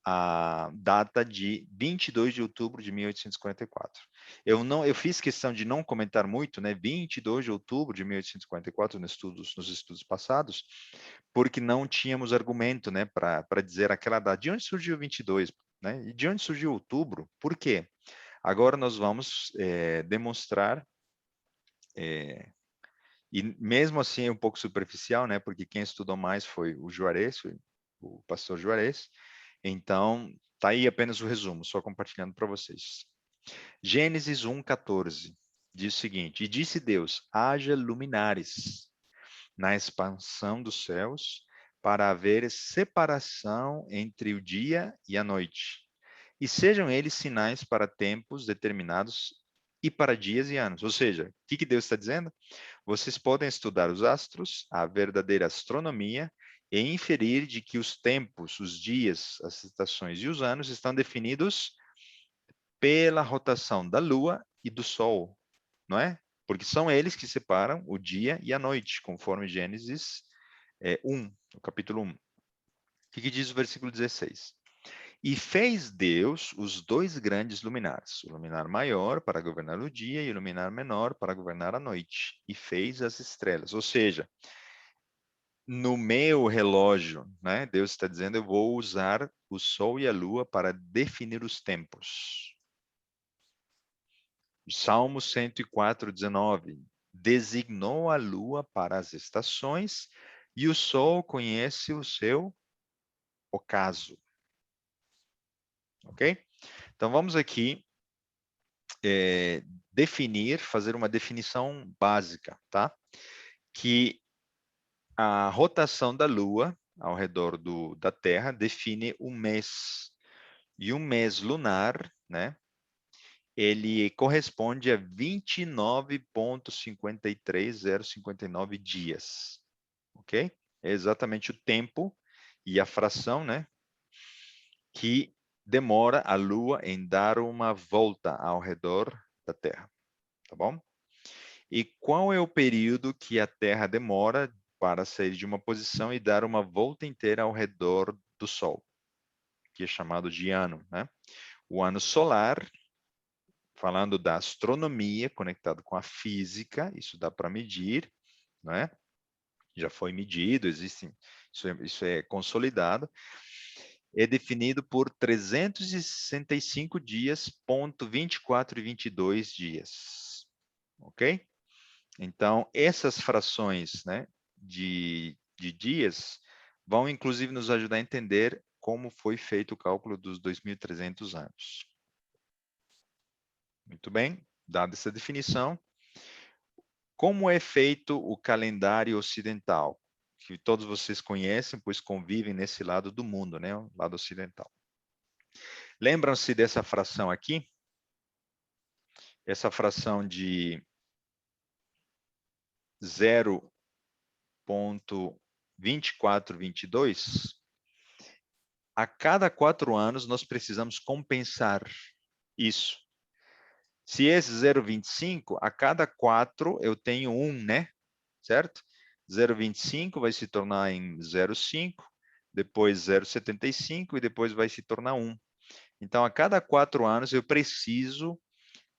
a data de 22 de outubro de 1844. Eu fiz questão de não comentar muito, né, 22 de outubro de 1844 nos estudos passados, porque não tínhamos argumento, né, para dizer aquela data. De onde surgiu 22, né? E de onde surgiu outubro? Por quê? Agora nós vamos demonstrar, e mesmo assim é um pouco superficial, né, porque quem estudou mais foi o Juarez, o pastor Juarez. Então, tá aí apenas o resumo, só compartilhando para vocês. Gênesis 1:14 diz o seguinte: e disse Deus: haja luminares na expansão dos céus, para haver separação entre o dia e a noite, e sejam eles sinais para tempos determinados e para dias e anos. Ou seja, o que Deus está dizendo? Vocês podem estudar os astros, a verdadeira astronomia, e inferir de que os tempos, os dias, as estações e os anos estão definidos pela rotação da Lua e do Sol, não é? Porque são eles que separam o dia e a noite, conforme Gênesis 1, no capítulo 1. O que diz o versículo 16? E fez Deus os dois grandes luminares, o luminar maior para governar o dia e o luminar menor para governar a noite. E fez as estrelas. Ou seja, no meu relógio, né, Deus está dizendo, eu vou usar o sol e a lua para definir os tempos. Salmo 104, 19. Designou a lua para as estações e o sol conhece o seu ocaso. Ok? Então vamos aqui definir, fazer uma definição básica, tá? Que a rotação da Lua ao redor da Terra define o mês. E o mês lunar, né? Ele corresponde a 29,53059 dias, ok? É exatamente o tempo e a fração, né? Que demora a Lua em dar uma volta ao redor da Terra, tá bom? E qual é o período que a Terra demora para sair de uma posição e dar uma volta inteira ao redor do Sol, que é chamado de ano, né? O ano solar, falando da astronomia, conectado com a física, isso dá para medir, né? Já foi medido, existem, isso é consolidado, é definido por 365 dias, ponto 24 e 22 dias, ok? Então, essas frações, né, de dias vão, inclusive, nos ajudar a entender como foi feito o cálculo dos 2.300 anos. Muito bem, dada essa definição, como é feito o calendário ocidental? Que todos vocês conhecem, pois convivem nesse lado do mundo, né, o lado ocidental. Lembram-se dessa fração aqui? Essa fração de 0,2422? A cada 4 anos, nós precisamos compensar isso. Se esse 0,25, a cada 4 eu tenho 1, né? Certo? 0,25 vai se tornar em 0,5, depois 0,75 e depois vai se tornar 1. Então, a cada 4 anos, eu preciso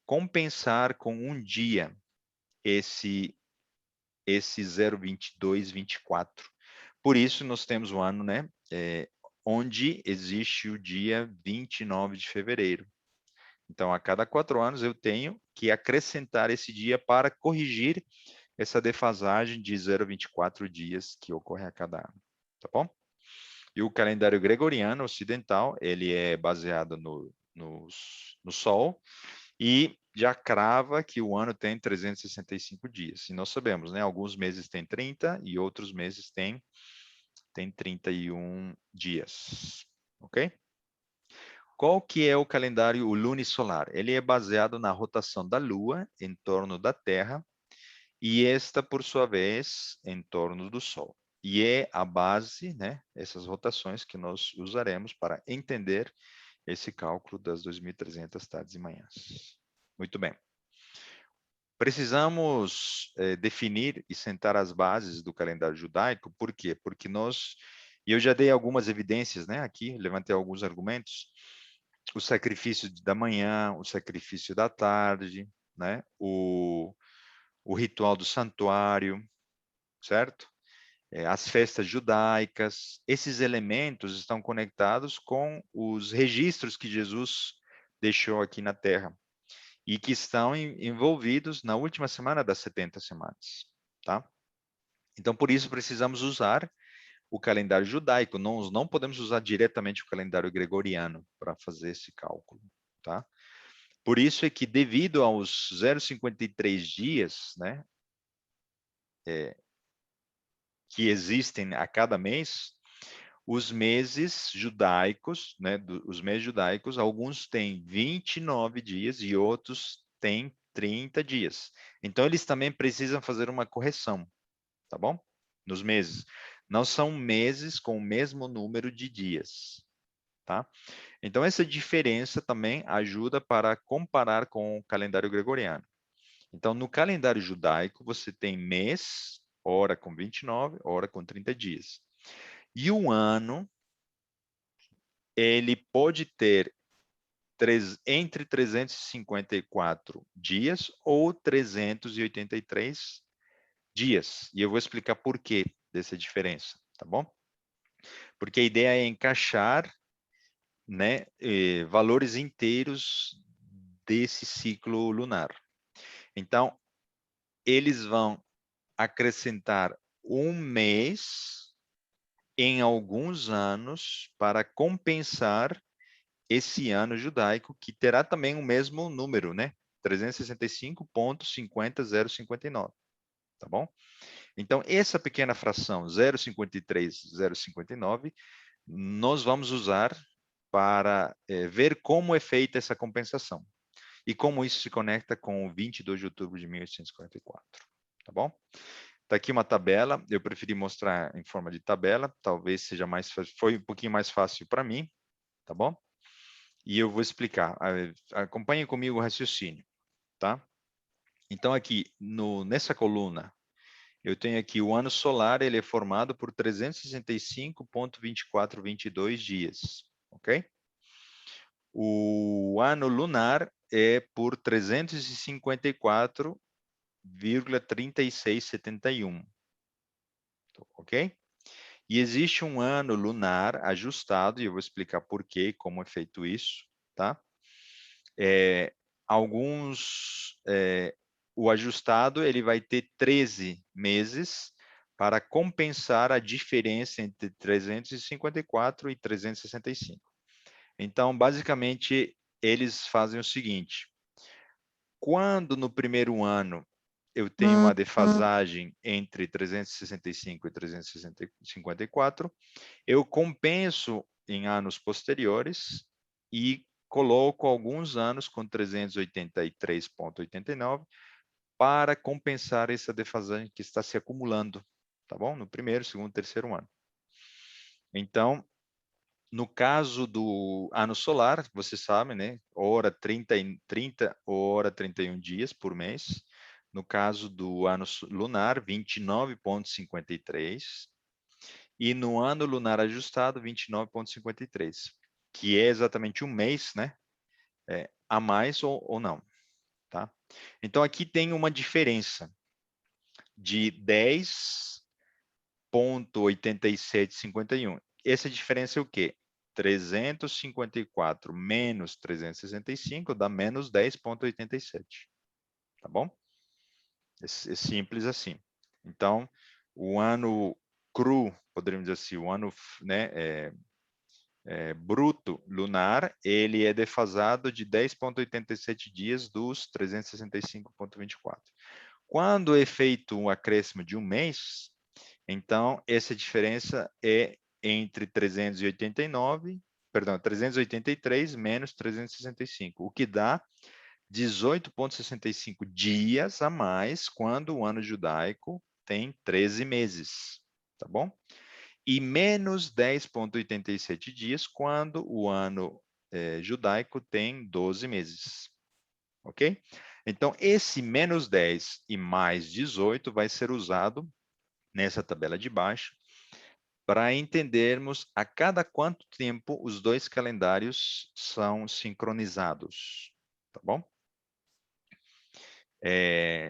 compensar com um dia esse 0,2224. Por isso, nós temos o ano, né? Onde existe o dia 29 de fevereiro. Então, a cada 4 anos, eu tenho que acrescentar esse dia para corrigir essa defasagem de 0,24 dias que ocorre a cada ano. Tá bom? E o calendário gregoriano ocidental, ele é baseado no Sol e já crava que o ano tem 365 dias. E nós sabemos, né? Alguns meses têm 30 e outros meses têm 31 dias. Ok? Qual que é o calendário lunisolar? Ele é baseado na rotação da Lua em torno da Terra e esta, por sua vez, em torno do Sol. E é a base, né, essas rotações que nós usaremos para entender esse cálculo das 2.300 tardes e manhãs. Muito bem. Precisamos definir e sentar as bases do calendário judaico, por quê? Porque e eu já dei algumas evidências, né, aqui, levantei alguns argumentos, o sacrifício da manhã, o sacrifício da tarde, né, o ritual do santuário, certo? As festas judaicas, esses elementos estão conectados com os registros que Jesus deixou aqui na Terra e que estão envolvidos na última semana das 70 semanas, tá? Então, por isso, precisamos usar o calendário judaico, não podemos usar diretamente o calendário gregoriano para fazer esse cálculo, tá? Por isso é que, devido aos 0,53 dias, né, que existem a cada mês, os meses judaicos, né, os meses judaicos, alguns têm 29 dias e outros têm 30 dias. Então, eles também precisam fazer uma correção, tá bom? Nos meses. Não são meses com o mesmo número de dias, tá? Então, essa diferença também ajuda para comparar com o calendário gregoriano. Então, no calendário judaico, você tem mês, hora com 29, hora com 30 dias. E o ano, ele pode ter entre 354 dias ou 383 dias. E eu vou explicar por quê dessa diferença, tá bom? Porque a ideia é encaixar, né, valores inteiros desse ciclo lunar. Então, eles vão acrescentar um mês em alguns anos para compensar esse ano judaico, que terá também o mesmo número, né? 365.50059, tá bom? Então, essa pequena fração 0,53, 0,59, nós vamos usar para ver como é feita essa compensação e como isso se conecta com o 22 de outubro de 1844, tá bom? Está aqui uma tabela, eu preferi mostrar em forma de tabela, talvez seja mais fácil, foi um pouquinho mais fácil para mim, tá bom? E eu vou explicar, acompanhe comigo o raciocínio, tá? Então aqui, nessa coluna, eu tenho aqui o ano solar, ele é formado por 365,2422 dias, ok? O ano lunar é por 354,3671, ok? E existe um ano lunar ajustado, e eu vou explicar por quê e como é feito isso, tá? O ajustado, ele vai ter 13 meses para compensar a diferença entre 354 e 365. Então, basicamente, eles fazem o seguinte: quando no primeiro ano eu tenho uma defasagem entre 365 e 354, eu compenso em anos posteriores e coloco alguns anos com 383,89 para compensar essa defasagem que está se acumulando, tá bom? No primeiro, segundo, terceiro ano. Então, no caso do ano solar, você sabe, né? Hora 30 ou hora 31 dias por mês. No caso do ano lunar, 29,53. E no ano lunar ajustado, 29,53. Que é exatamente um mês, né? A mais ou não, tá? Então, aqui tem uma diferença de 10,8751. Essa diferença é o quê? 354 menos 365 dá menos 10,87. Tá bom? É simples assim. Então, o ano cru, poderíamos dizer assim, o ano, né, bruto lunar, ele é defasado de 10,87 dias dos 365,24. Quando é feito um acréscimo de um mês, então essa diferença é entre 383 menos 365, o que dá 18,65 dias a mais quando o ano judaico tem 13 meses, tá bom? E menos 10,87 dias quando o ano judaico tem 12 meses, ok? Então, esse menos 10 e mais 18 vai ser usado nessa tabela de baixo para entendermos a cada quanto tempo os dois calendários são sincronizados, tá bom?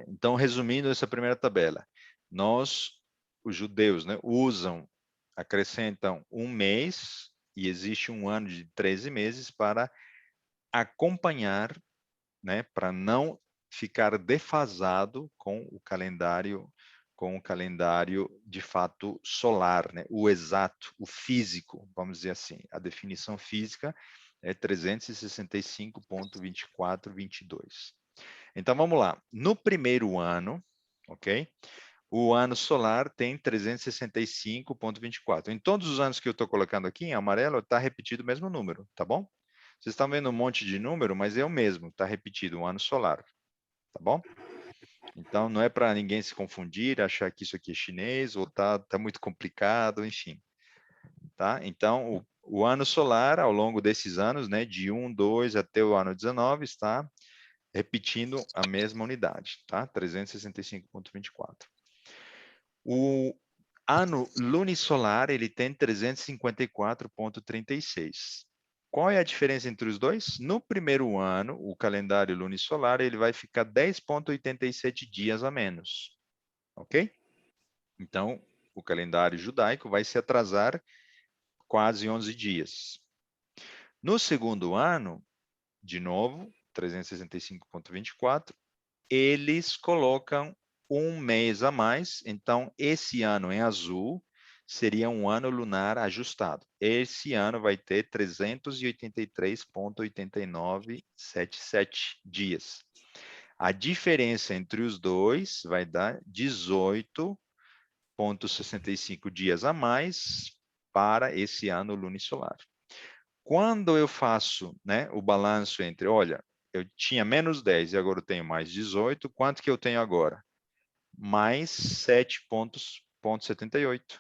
Então, resumindo essa primeira tabela, os judeus, né, acrescentam um mês e existe um ano de 13 meses para acompanhar, né, para não ficar defasado com o calendário de fato solar, né, o exato, o físico, vamos dizer assim. A definição física é 365,2422. Então, vamos lá. No primeiro ano, ok? O ano solar tem 365,24. Em todos os anos que eu estou colocando aqui, em amarelo, está repetido o mesmo número, tá bom? Vocês estão vendo um monte de número, mas é o mesmo, está repetido, o ano solar, tá bom? Então, não é para ninguém se confundir, achar que isso aqui é chinês, ou tá muito complicado, enfim. Tá? Então, o ano solar, ao longo desses anos, né, de 1, 2 até o ano 19, está repetindo a mesma unidade, tá? 365,24. O ano lunisolar, ele tem 354,36. Qual é a diferença entre os dois? No primeiro ano, o calendário lunisolar, ele vai ficar 10,87 dias a menos, ok? Então, o calendário judaico vai se atrasar quase 11 dias. No segundo ano, de novo, 365,24, eles colocam um mês a mais. Então, esse ano em azul seria um ano lunar ajustado. Esse ano vai ter 383,8977 dias. A diferença entre os dois vai dar 18,65 dias a mais para esse ano lunisolar. Quando eu faço, né, o balanço entre, olha, eu tinha menos 10 e agora eu tenho mais 18, quanto que eu tenho agora? Mais 7,78.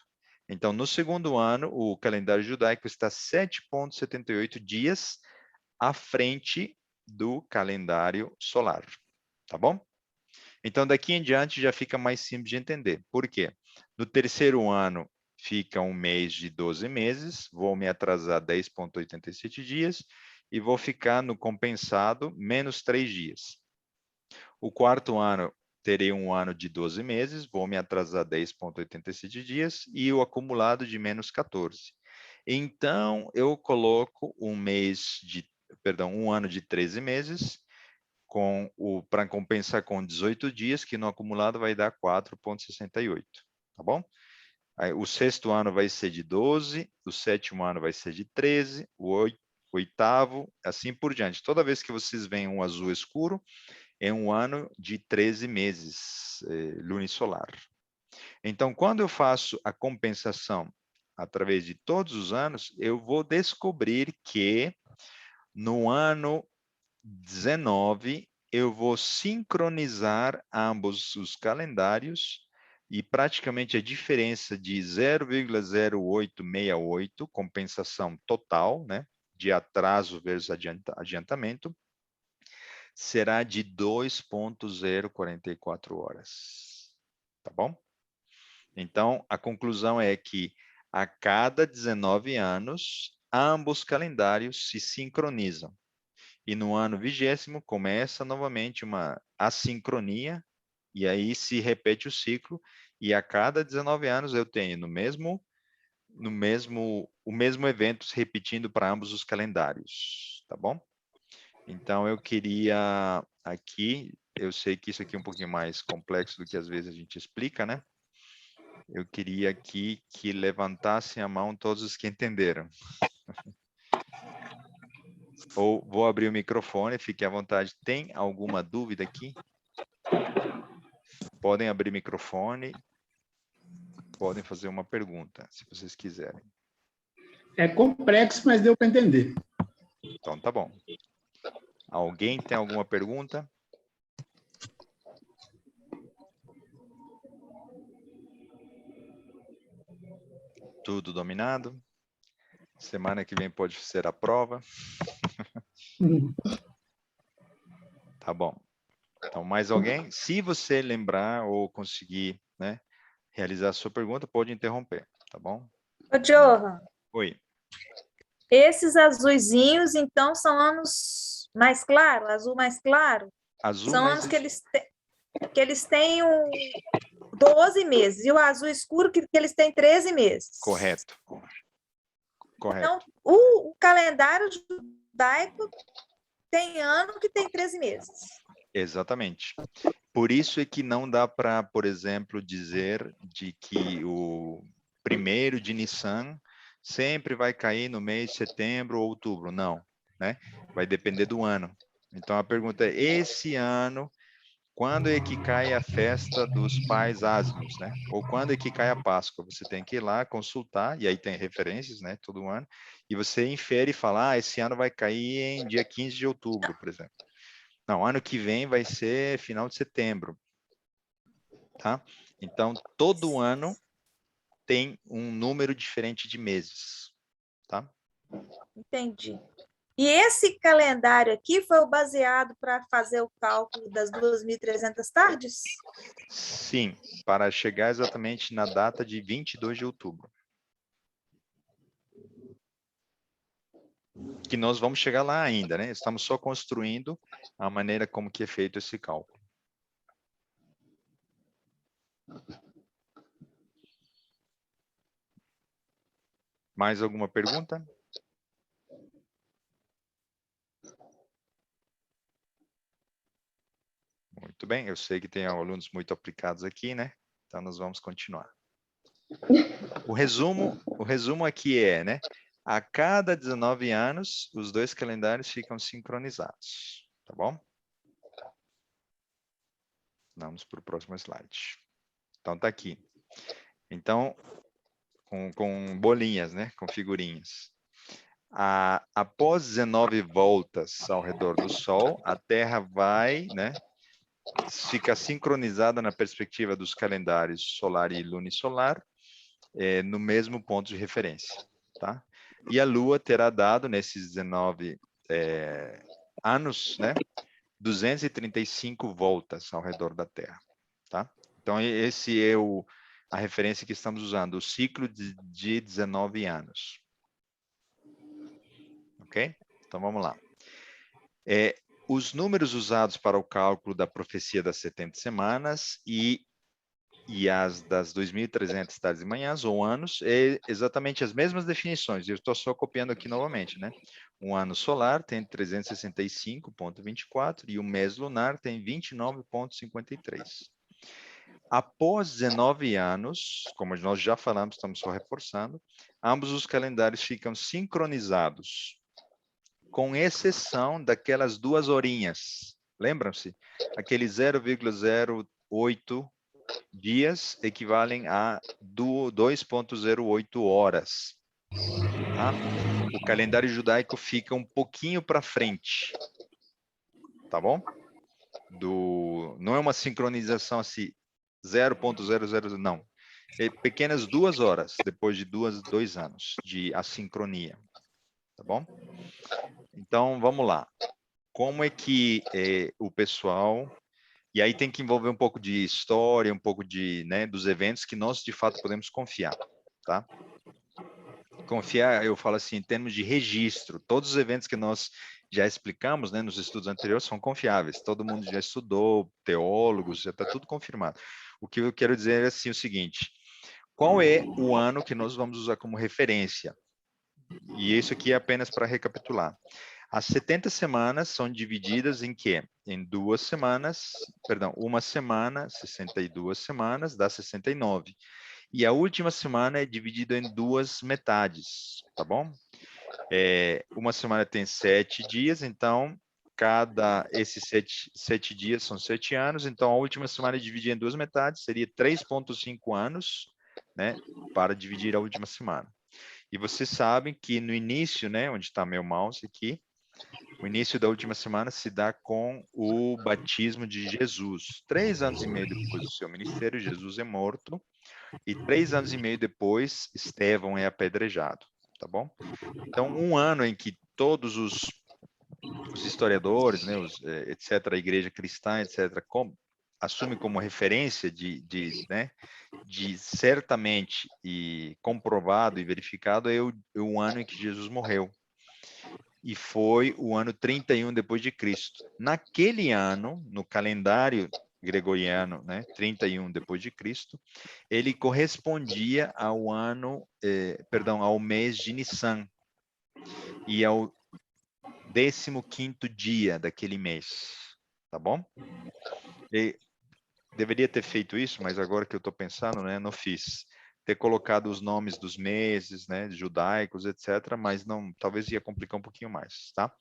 Então, no segundo ano, o calendário judaico está 7,78 dias à frente do calendário solar, tá bom? Então, daqui em diante já fica mais simples de entender. Por quê? No terceiro ano, fica um mês de 12 meses, vou me atrasar 10,87 dias e vou ficar no compensado menos 3 dias. O quarto ano, terei um ano de 12 meses, vou me atrasar 10,87 dias e o acumulado de menos 14. Então, eu coloco um ano de 13 meses, para compensar com 18 dias, que no acumulado vai dar 4,68, tá bom? Aí, o sexto ano vai ser de 12, o sétimo ano vai ser de 13, o oitavo, assim por diante. Toda vez que vocês veem um azul escuro, é um ano de 13 meses lunisolar. Então, quando eu faço a compensação através de todos os anos, eu vou descobrir que no ano 19 eu vou sincronizar ambos os calendários e praticamente a diferença de 0,0868, compensação total, né, de atraso versus adiantamento, será de 2,044 horas. Tá bom? Então, a conclusão é que a cada 19 anos, ambos calendários se sincronizam. E no ano 20º começa novamente uma assincronia, e aí se repete o ciclo, e a cada 19 anos eu tenho o mesmo evento se repetindo para ambos os calendários, tá bom? Então eu queria aqui, eu sei que isso aqui é um pouquinho mais complexo do que às vezes a gente explica, né? Eu queria aqui que levantassem a mão todos os que entenderam. Ou vou abrir o microfone, fique à vontade. Tem alguma dúvida aqui? Podem abrir o microfone, podem fazer uma pergunta, se vocês quiserem. É complexo, mas deu para entender. Então, tá bom. Alguém tem alguma pergunta? Tudo dominado? Semana que vem pode ser a prova. Tá bom. Então, mais alguém? Se você lembrar ou conseguir, né, realizar a sua pergunta, pode interromper, tá bom? Ô, Johan, Oi. esses azuizinhos, então, são anos mais claros, azul mais claro? Azul, São mas anos que eles têm 12 meses, e o azul escuro que eles têm 13 meses. correto. Correto. Então, o calendário judaico tem ano que tem 13 meses. Exatamente. Por isso é que não dá para, por exemplo, dizer de que o 1º de Nissan sempre vai cair no mês de setembro ou outubro. Não, né? Vai depender do ano. Então a pergunta é: esse ano, quando é que cai a festa dos pais asmos, né? Ou quando é que cai a Páscoa? Você tem que ir lá consultar, e aí tem referências, né? Todo ano, e você infere e fala: esse ano vai cair em dia 15 de outubro, por exemplo. Não, ano que vem vai ser final de setembro, tá? Então, todo ano tem um número diferente de meses, tá? Entendi. E esse calendário aqui foi o baseado para fazer o cálculo das 2.300 tardes? Sim, para chegar exatamente na data de 22 de outubro. Que nós vamos chegar lá ainda, né? Estamos só construindo a maneira como que é feito esse cálculo. Mais alguma pergunta? Muito bem, eu sei que tem alunos muito aplicados aqui, né? Então, nós vamos continuar. O resumo aqui é, né? A cada 19 anos, os dois calendários ficam sincronizados, tá bom? Vamos para o próximo slide. Então, tá aqui. Então, com bolinhas, né? Com figurinhas. Após 19 voltas ao redor do Sol, a Terra vai, né? Fica sincronizada na perspectiva dos calendários solar e lunisolar, no mesmo ponto de referência, tá? E a Lua terá dado, nesses 19 anos, né? 235 voltas ao redor da Terra, tá? Então, esse é a referência que estamos usando, o ciclo de 19 anos. Ok? Então, vamos lá. Os números usados para o cálculo da profecia das 70 semanas e as das 2.300 tardes e manhãs, ou anos, é exatamente as mesmas definições. Eu estou só copiando aqui novamente, né? Um ano solar tem 365,24 e o mês lunar tem 29,53. Após 19 anos, como nós já falamos, estamos só reforçando, ambos os calendários ficam sincronizados, com exceção daquelas 2 horinhas. Lembram-se? Aquele 0,08 dias equivalem a 2,08 horas. Tá? O calendário judaico fica um pouquinho para frente. Tá bom? Não é uma sincronização assim, 0,00, não. É pequenas 2 horas, depois de 2 anos de assincronia. Tá bom? Então, vamos lá. Como é que o pessoal... E aí tem que envolver um pouco de história, um pouco de, né, dos eventos que nós, de fato, podemos confiar, tá? Confiar, eu falo assim, em termos de registro. Todos os eventos que nós já explicamos, né, nos estudos anteriores são confiáveis. Todo mundo já estudou, teólogos, já está tudo confirmado. O que eu quero dizer é assim, o seguinte: qual é o ano que nós vamos usar como referência? E isso aqui é apenas para recapitular. As 70 semanas são divididas em quê? Em 2 semanas, perdão, uma semana, 62 semanas, dá 69. E a última semana é dividida em 2 metades, tá bom? Uma semana tem 7 dias, então, esses 7 dias são 7 anos, então a última semana é dividida em 2 metades, seria 3,5 anos, né, para dividir a última semana. E vocês sabem que no início, né, onde está meu mouse aqui, o início da última semana se dá com o batismo de Jesus. 3 anos e meio depois do seu ministério, Jesus é morto. E 3 anos e meio depois, Estevão é apedrejado. Tá bom? Então, um ano em que todos os historiadores, né, etc., a igreja cristã, etc., assume como referência né, de certamente e comprovado e verificado é o ano em que Jesus morreu. E foi o ano 31 depois de Cristo. Naquele ano, no calendário gregoriano, né, 31 depois de Cristo, ele correspondia ao ao mês de Nissan e ao 15º dia daquele mês, tá bom? E deveria ter feito isso, mas agora que eu estou pensando, né, não fiz. Ter colocado os nomes dos meses, né, judaicos, etc., mas não, talvez ia complicar um pouquinho mais, tá?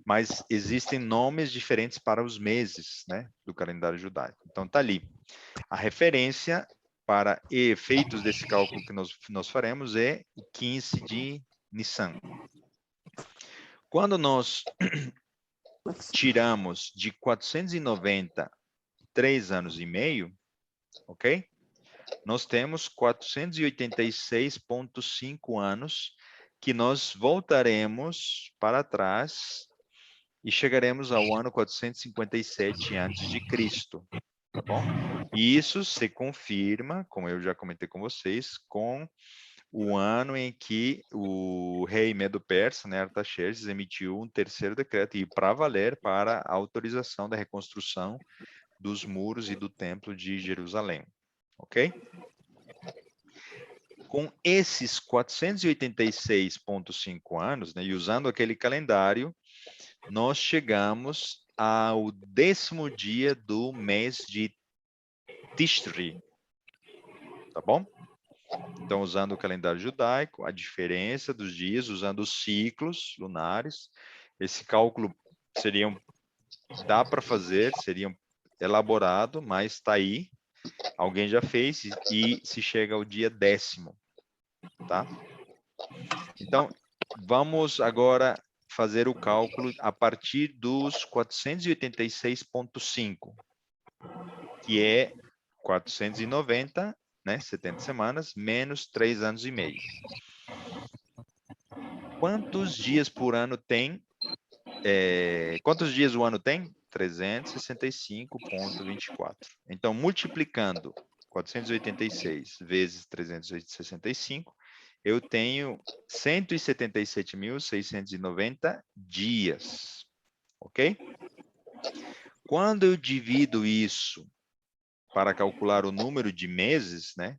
Mas existem nomes diferentes para os meses, né, do calendário judaico. Então, tá ali. A referência para efeitos desse cálculo que nós faremos é o 15 de Nissan. Quando nós tiramos de 490 3 anos e meio, ok? Nós temos 486,5 anos que nós voltaremos para trás e chegaremos ao ano 457 a.C., tá bom? E isso se confirma, como eu já comentei com vocês, com o ano em que o rei Medo-Persa, né, Artaxerxes, emitiu um terceiro decreto, e para valer, para a autorização da reconstrução dos muros e do templo de Jerusalém, ok? Com esses 486,5 anos, né, e usando aquele calendário, nós chegamos ao 10º dia do mês de Tishri, tá bom? Então, usando o calendário judaico, a diferença dos dias, usando os ciclos lunares, esse cálculo dá para fazer, seria elaborado, mas está aí, alguém já fez e se chega ao dia 10º, tá? Então, vamos agora fazer o cálculo a partir dos 486,5, que é 490, né, 70 semanas, menos 3 anos e meio. Quantos dias por ano tem? Quantos dias o ano tem? 365,24. Então, multiplicando 486 vezes 365, eu tenho 177.690 dias, ok? Quando eu divido isso para calcular o número de meses, né,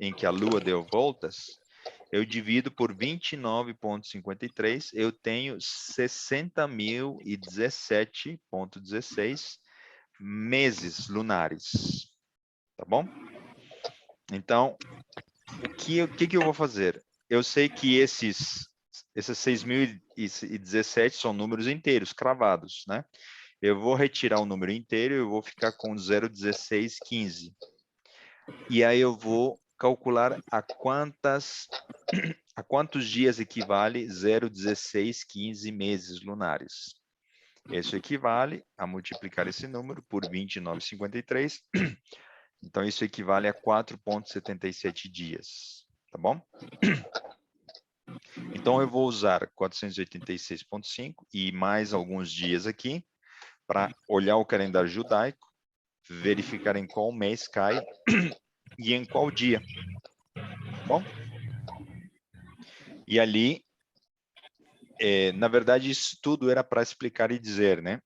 em que a Lua deu voltas, eu divido por 29,53, eu tenho 60.017,16 meses lunares, tá bom? Então, o que eu vou fazer? Eu sei que esses 6.017 são números inteiros, cravados, né? Eu vou retirar o número inteiro, eu vou ficar com 0,1615. E aí eu vou calcular a quantos dias equivale 0,1615 meses lunares. Isso equivale a multiplicar esse número por 29,53. Então, isso equivale a 4,77 dias, tá bom? Então, eu vou usar 486,5 e mais alguns dias aqui para olhar o calendário judaico, verificar em qual mês cai e em qual dia, tá bom? E ali, na verdade, isso tudo era para explicar e dizer, né?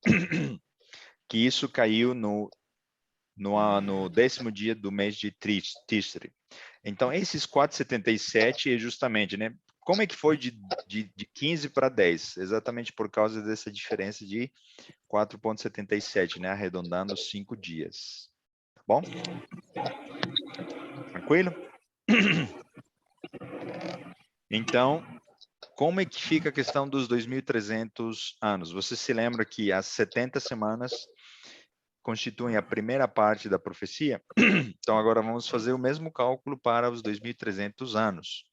Que isso caiu no 10º dia do mês de Tishri. Então, esses 4,77 é justamente, né? Como é que foi de 15 para 10? Exatamente por causa dessa diferença de 4,77, né? Arredondando 5 dias. Tá bom? Tranquilo? Então, como é que fica a questão dos 2.300 anos? Você se lembra que as 70 semanas constituem a primeira parte da profecia? Então, agora vamos fazer o mesmo cálculo para os 2.300 anos.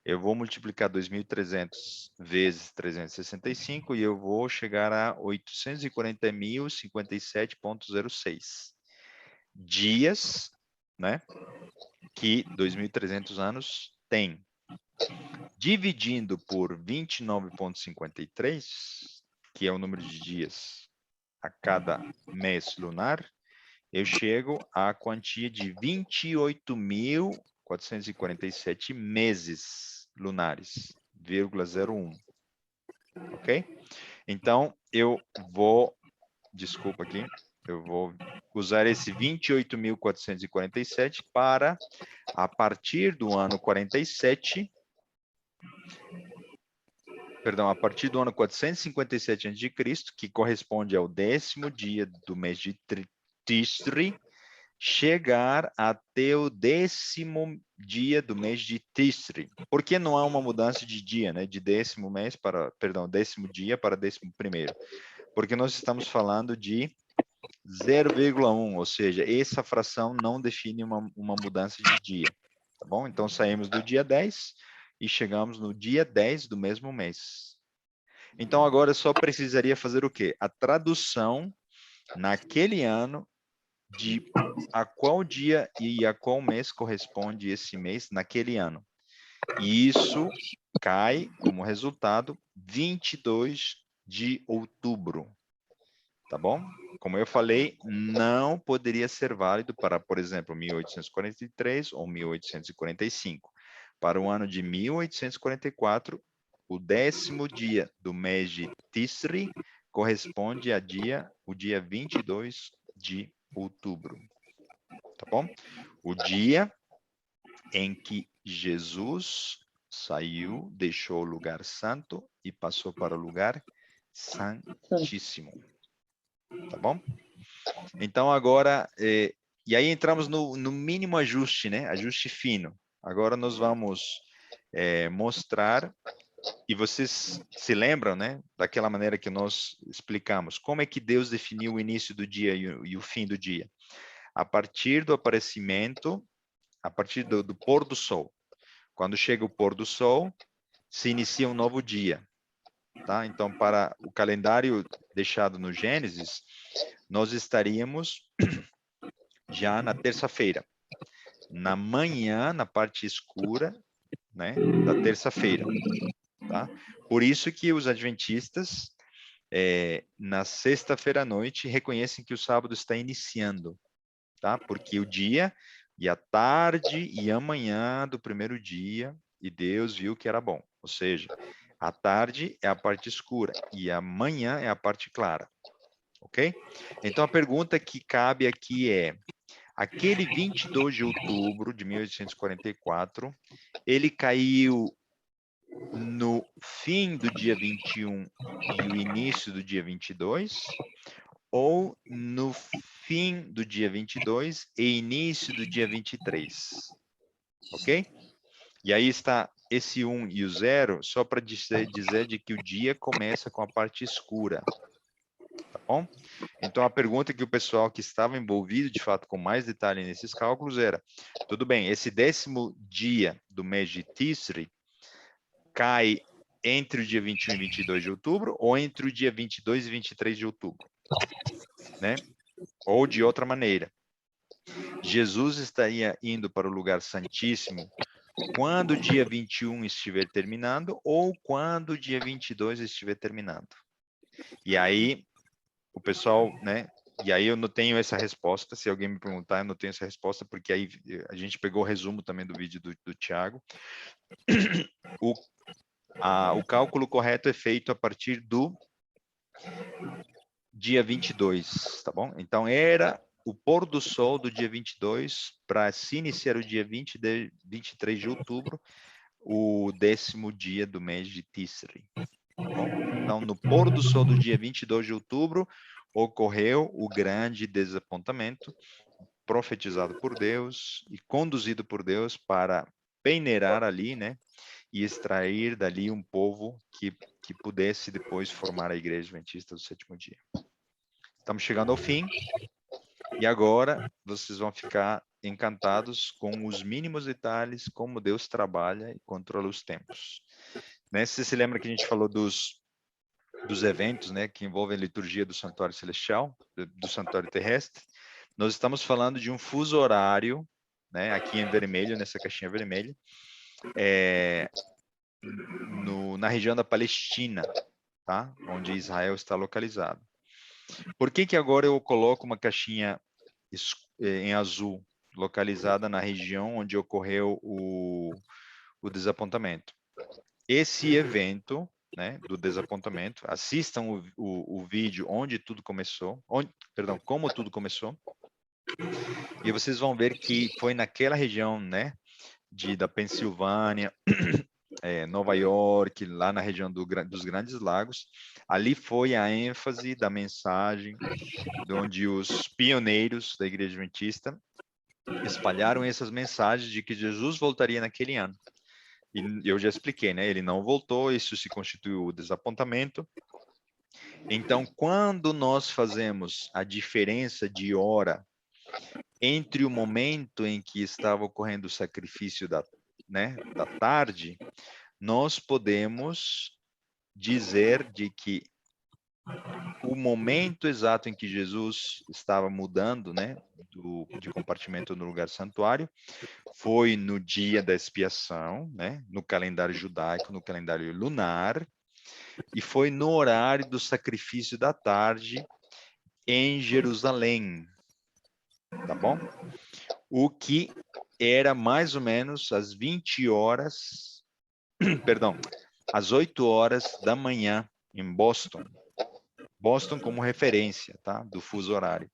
Eu vou multiplicar 2.300 vezes 365 e eu vou chegar a 840.057,06 dias, né, que 2.300 anos tem. Dividindo por 29,53, que é o número de dias a cada mês lunar, eu chego à quantia de 28.447 meses lunares, 0,01. Ok? Então, desculpa aqui, eu vou usar esse 28.447 para, a partir do ano 47, perdão, a partir do ano 457 a.C., que corresponde ao 10º dia do mês de Tishri, chegar até o 10º dia do mês de Tishri. Por que não há uma mudança de dia, né? De 10º mês para, perdão, 10º dia para 11º? Porque nós estamos falando de 0,1, ou seja, essa fração não define uma mudança de dia, tá bom? Então, saímos do dia 10 e chegamos no dia 10 do mesmo mês. Então, agora só precisaria fazer o quê? A tradução naquele ano de a qual dia e a qual mês corresponde esse mês naquele ano. E isso cai como resultado 22 de outubro. Tá bom? Como eu falei, não poderia ser válido para, por exemplo, 1843 ou 1845. Para o ano de 1844, o 10º dia do mês de Tisri corresponde o dia 22 de outubro. Tá bom? O dia em que Jesus saiu, deixou o lugar santo e passou para o lugar santíssimo. Tá bom? Então, agora, e aí entramos no mínimo ajuste, né? Ajuste fino. Agora nós vamos mostrar, e vocês se lembram, né? Daquela maneira que nós explicamos, como é que Deus definiu o início do dia e o fim do dia? A partir do aparecimento, a partir do pôr do sol. Quando chega o pôr do sol, se inicia um novo dia. Tá? Então, para o calendário deixado no Gênesis, nós estaríamos já na terça-feira, na manhã, na parte escura, né, da terça-feira. Tá? Por isso que os adventistas, na sexta-feira à noite, reconhecem que o sábado está iniciando, tá? Porque o dia e a tarde e a manhã do primeiro dia, e Deus viu que era bom. Ou seja, a tarde é a parte escura e a manhã é a parte clara. Ok? Então, a pergunta que cabe aqui é: aquele 22 de outubro de 1844, ele caiu no fim do dia 21 e o início do dia 22, ou no fim do dia 22 e início do dia 23, ok? E aí está esse 1 e o 0, só para dizer de que o dia começa com a parte escura, tá bom? Então, a pergunta que o pessoal que estava envolvido, de fato, com mais detalhe nesses cálculos era, tudo bem, esse 10º dia do mês de Tisri cai entre o dia 21 e 22 de outubro ou entre o dia 22 e 23 de outubro, né? Ou de outra maneira, Jesus estaria indo para o lugar santíssimo quando o dia 21 estiver terminando ou quando o dia 22 estiver terminando. E aí, o pessoal, né? E aí eu não tenho essa resposta, se alguém me perguntar, eu não tenho essa resposta, porque aí a gente pegou o resumo também do vídeo do Thiago. O cálculo correto é feito a partir do dia 22, tá bom? Então, era o pôr do sol do dia 22 para se iniciar o dia 23 de outubro, o 10º dia do mês de Tisri. Tá bom? Então, no pôr do sol do dia 22 de outubro, ocorreu o grande desapontamento, profetizado por Deus e conduzido por Deus para peneirar ali, né? E extrair dali um povo que pudesse depois formar a Igreja Adventista do Sétimo Dia. Estamos chegando ao fim. E agora vocês vão ficar encantados com os mínimos detalhes, como Deus trabalha e controla os tempos. Né? Você se lembra que a gente falou dos eventos, né, que envolvem a liturgia do santuário celestial, do santuário terrestre? Nós estamos falando de um fuso horário, né, aqui em vermelho, nessa caixinha vermelha, na região da Palestina, tá? Onde Israel está localizado. Por que agora eu coloco uma caixinha em azul, localizada na região onde ocorreu o desapontamento? Esse evento, né, do desapontamento, assistam o vídeo onde tudo começou, como tudo começou, e vocês vão ver que foi naquela região, né, da Pensilvânia, Nova York, lá na região dos Grandes Lagos. Ali foi a ênfase da mensagem, onde os pioneiros da Igreja Adventista espalharam essas mensagens de que Jesus voltaria naquele ano. E eu já expliquei, né? Ele não voltou, isso se constituiu o desapontamento. Então, quando nós fazemos a diferença de hora entre o momento em que estava ocorrendo o sacrifício da tarde, nós podemos dizer de que o momento exato em que Jesus estava mudando, né, de compartimento no lugar santuário, foi no dia da expiação, né, no calendário judaico, no calendário lunar, e foi no horário do sacrifício da tarde em Jerusalém, tá bom? O que era mais ou menos às 20 horas, perdão, às 8 horas da manhã em Boston. Boston como referência, tá? Do fuso horário.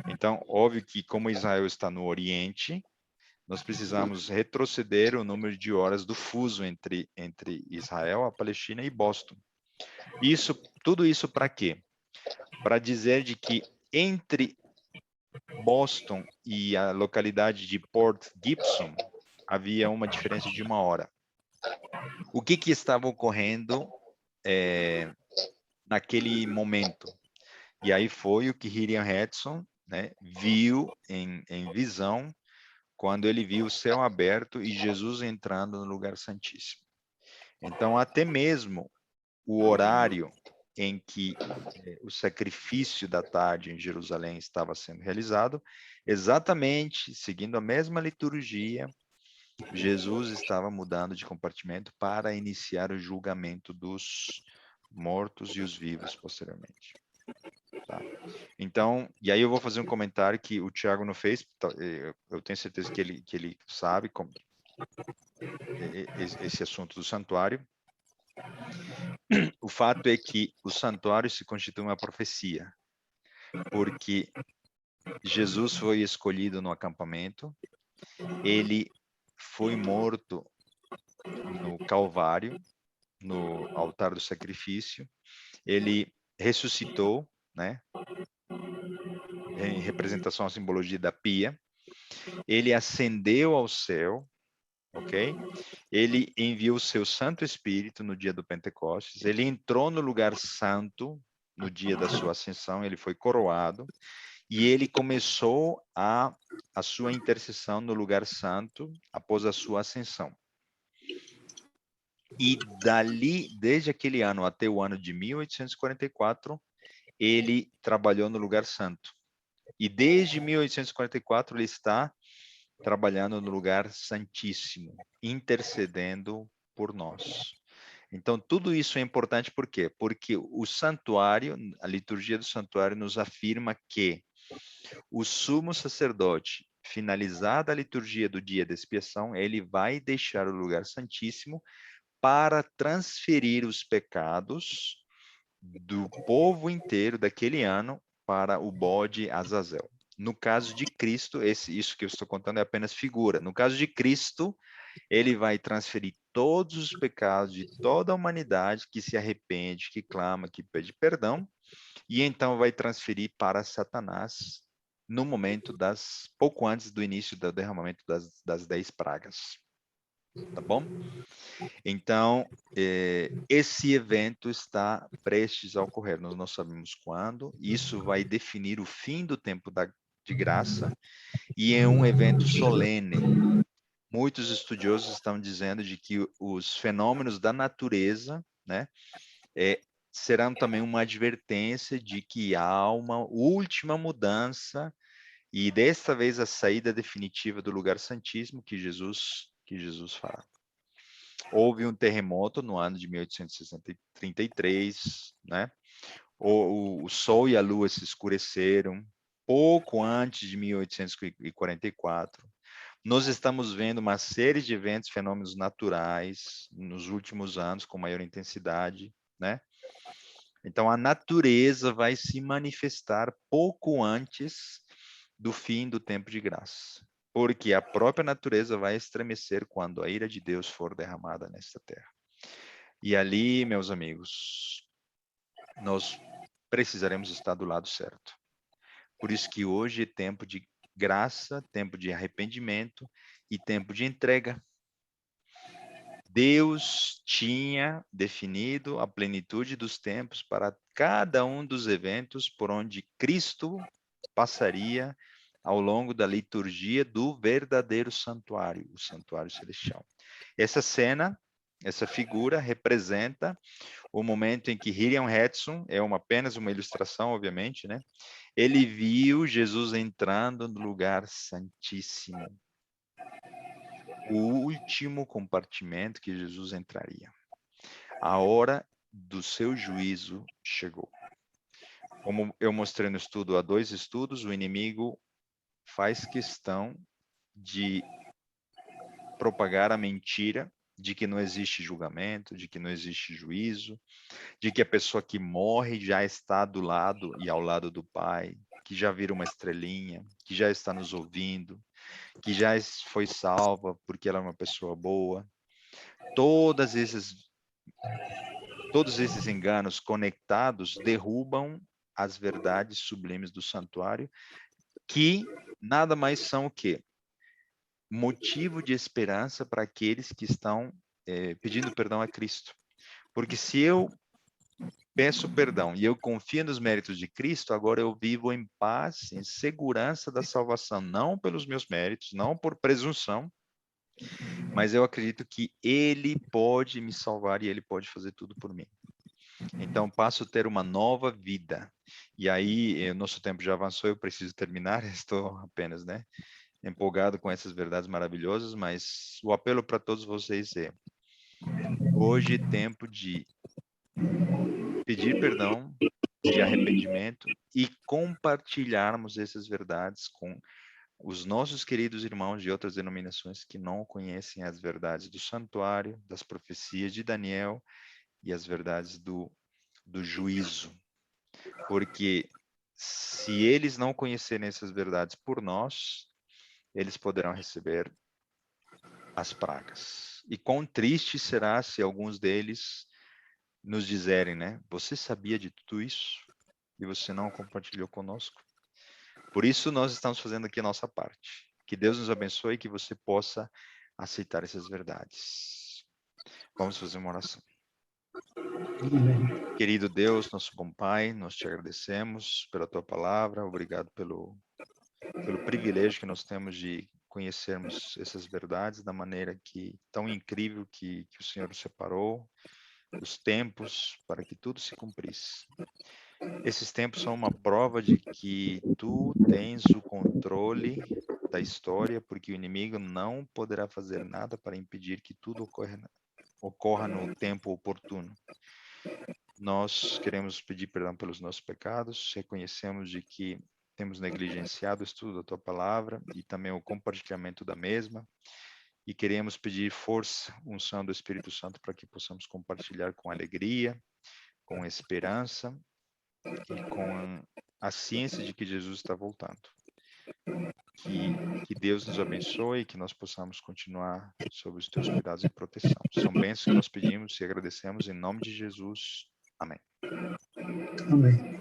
Então, óbvio que como Israel está no Oriente, nós precisamos retroceder o número de horas do fuso entre Israel, a Palestina e Boston. Tudo isso para quê? Para dizer de que entre Boston e a localidade de Port Gibson havia uma diferença de 1 hora. O que estava ocorrendo naquele momento? E aí foi o que Hiriam Edson, né, viu em visão quando ele viu o céu aberto e Jesus entrando no lugar santíssimo. Então, até mesmo o horário em que o sacrifício da tarde em Jerusalém estava sendo realizado, exatamente seguindo a mesma liturgia, Jesus estava mudando de compartimento para iniciar o julgamento dos mortos e os vivos posteriormente. Tá? Então, e aí eu vou fazer um comentário que o Tiago não fez, eu tenho certeza que ele sabe como, esse assunto do santuário. O fato é que o santuário se constitui uma profecia, porque Jesus foi escolhido no acampamento, ele foi morto no Calvário, no altar do sacrifício, ele ressuscitou, né, em representação à simbologia da pia, ele ascendeu ao céu, ok? Ele enviou o seu Santo Espírito no dia do Pentecostes, ele entrou no lugar santo no dia da sua ascensão, ele foi coroado, e ele começou a sua intercessão no lugar santo após a sua ascensão. E dali, desde aquele ano até o ano de 1844, ele trabalhou no lugar santo. E desde 1844 ele está trabalhando no lugar santíssimo, intercedendo por nós. Então, tudo isso é importante por quê? Porque o santuário, a liturgia do santuário nos afirma que o sumo sacerdote, finalizada a liturgia do dia da expiação, ele vai deixar o lugar santíssimo para transferir os pecados do povo inteiro daquele ano para o bode Azazel. No caso de Cristo, isso que eu estou contando é apenas figura. No caso de Cristo, ele vai transferir todos os pecados de toda a humanidade que se arrepende, que clama, que pede perdão, e então vai transferir para Satanás no momento pouco antes do início do derramamento das 10 pragas. Tá bom? Então, esse evento está prestes a ocorrer. Nós não sabemos quando. Isso vai definir o fim do tempo de graça e é um evento solene. Muitos estudiosos estão dizendo de que os fenômenos da natureza, né, serão também uma advertência de que há uma última mudança e desta vez a saída definitiva do lugar santíssimo que Jesus fará. Houve um terremoto no ano de 1833, né? O Sol e a Lua se escureceram pouco antes de 1844. Nós estamos vendo uma série de eventos, fenômenos naturais nos últimos anos com maior intensidade, né? Então a natureza vai se manifestar pouco antes do fim do tempo de graça, porque a própria natureza vai estremecer quando a ira de Deus for derramada nesta terra. E ali, meus amigos, nós precisaremos estar do lado certo. Por isso que hoje é tempo de graça, tempo de arrependimento e tempo de entrega. Deus tinha definido a plenitude dos tempos para cada um dos eventos por onde Cristo passaria ao longo da liturgia do verdadeiro santuário, o santuário celestial. Essa cena, essa figura representa o momento em que Hiriam Hedson, apenas uma ilustração, obviamente, né? Ele viu Jesus entrando no lugar santíssimo. O último compartimento que Jesus entraria. A hora do seu juízo chegou. Como eu mostrei no estudo, há 2 estudos, o inimigo faz questão de propagar a mentira de que não existe julgamento, de que não existe juízo, de que a pessoa que morre já está do lado e ao lado do Pai, que já vira uma estrelinha, que já está nos ouvindo, que já foi salva porque ela é uma pessoa boa. Todos esses enganos conectados derrubam as verdades sublimes do santuário, que nada mais são o quê? Motivo de esperança para aqueles que estão pedindo perdão a Cristo. Porque se eu peço perdão e eu confio nos méritos de Cristo, agora eu vivo em paz, em segurança da salvação, não pelos meus méritos, não por presunção, mas eu acredito que Ele pode me salvar e Ele pode fazer tudo por mim. Então, passo a ter uma nova vida. E aí, o nosso tempo já avançou, eu preciso terminar, estou apenas, empolgado com essas verdades maravilhosas, mas o apelo para todos vocês é: hoje é tempo de pedir perdão, de arrependimento e compartilharmos essas verdades com os nossos queridos irmãos de outras denominações que não conhecem as verdades do santuário, das profecias de Daniel e as verdades do juízo. Porque se eles não conhecerem essas verdades por nós, eles poderão receber as pragas. E quão triste será se alguns deles nos disserem, você sabia de tudo isso e você não compartilhou conosco? Por isso nós estamos fazendo aqui a nossa parte. Que Deus nos abençoe e que você possa aceitar essas verdades. Vamos fazer uma oração. Amém. Querido Deus, nosso bom Pai, nós te agradecemos pela tua palavra, obrigado pelo privilégio que nós temos de conhecermos essas verdades da maneira tão incrível que o Senhor separou, os tempos para que tudo se cumprisse. Esses tempos são uma prova de que tu tens o controle da história, porque o inimigo não poderá fazer nada para impedir que tudo ocorra no tempo oportuno. Nós queremos pedir perdão pelos nossos pecados, reconhecemos de que temos negligenciado o estudo da tua palavra e também o compartilhamento da mesma, e queremos pedir força, unção do Espírito Santo para que possamos compartilhar com alegria, com esperança e com a ciência de que Jesus está voltando. Que Deus nos abençoe e que nós possamos continuar sob os teus cuidados e proteção. São bênçãos que nós pedimos e agradecemos em nome de Jesus. Amém. Amém.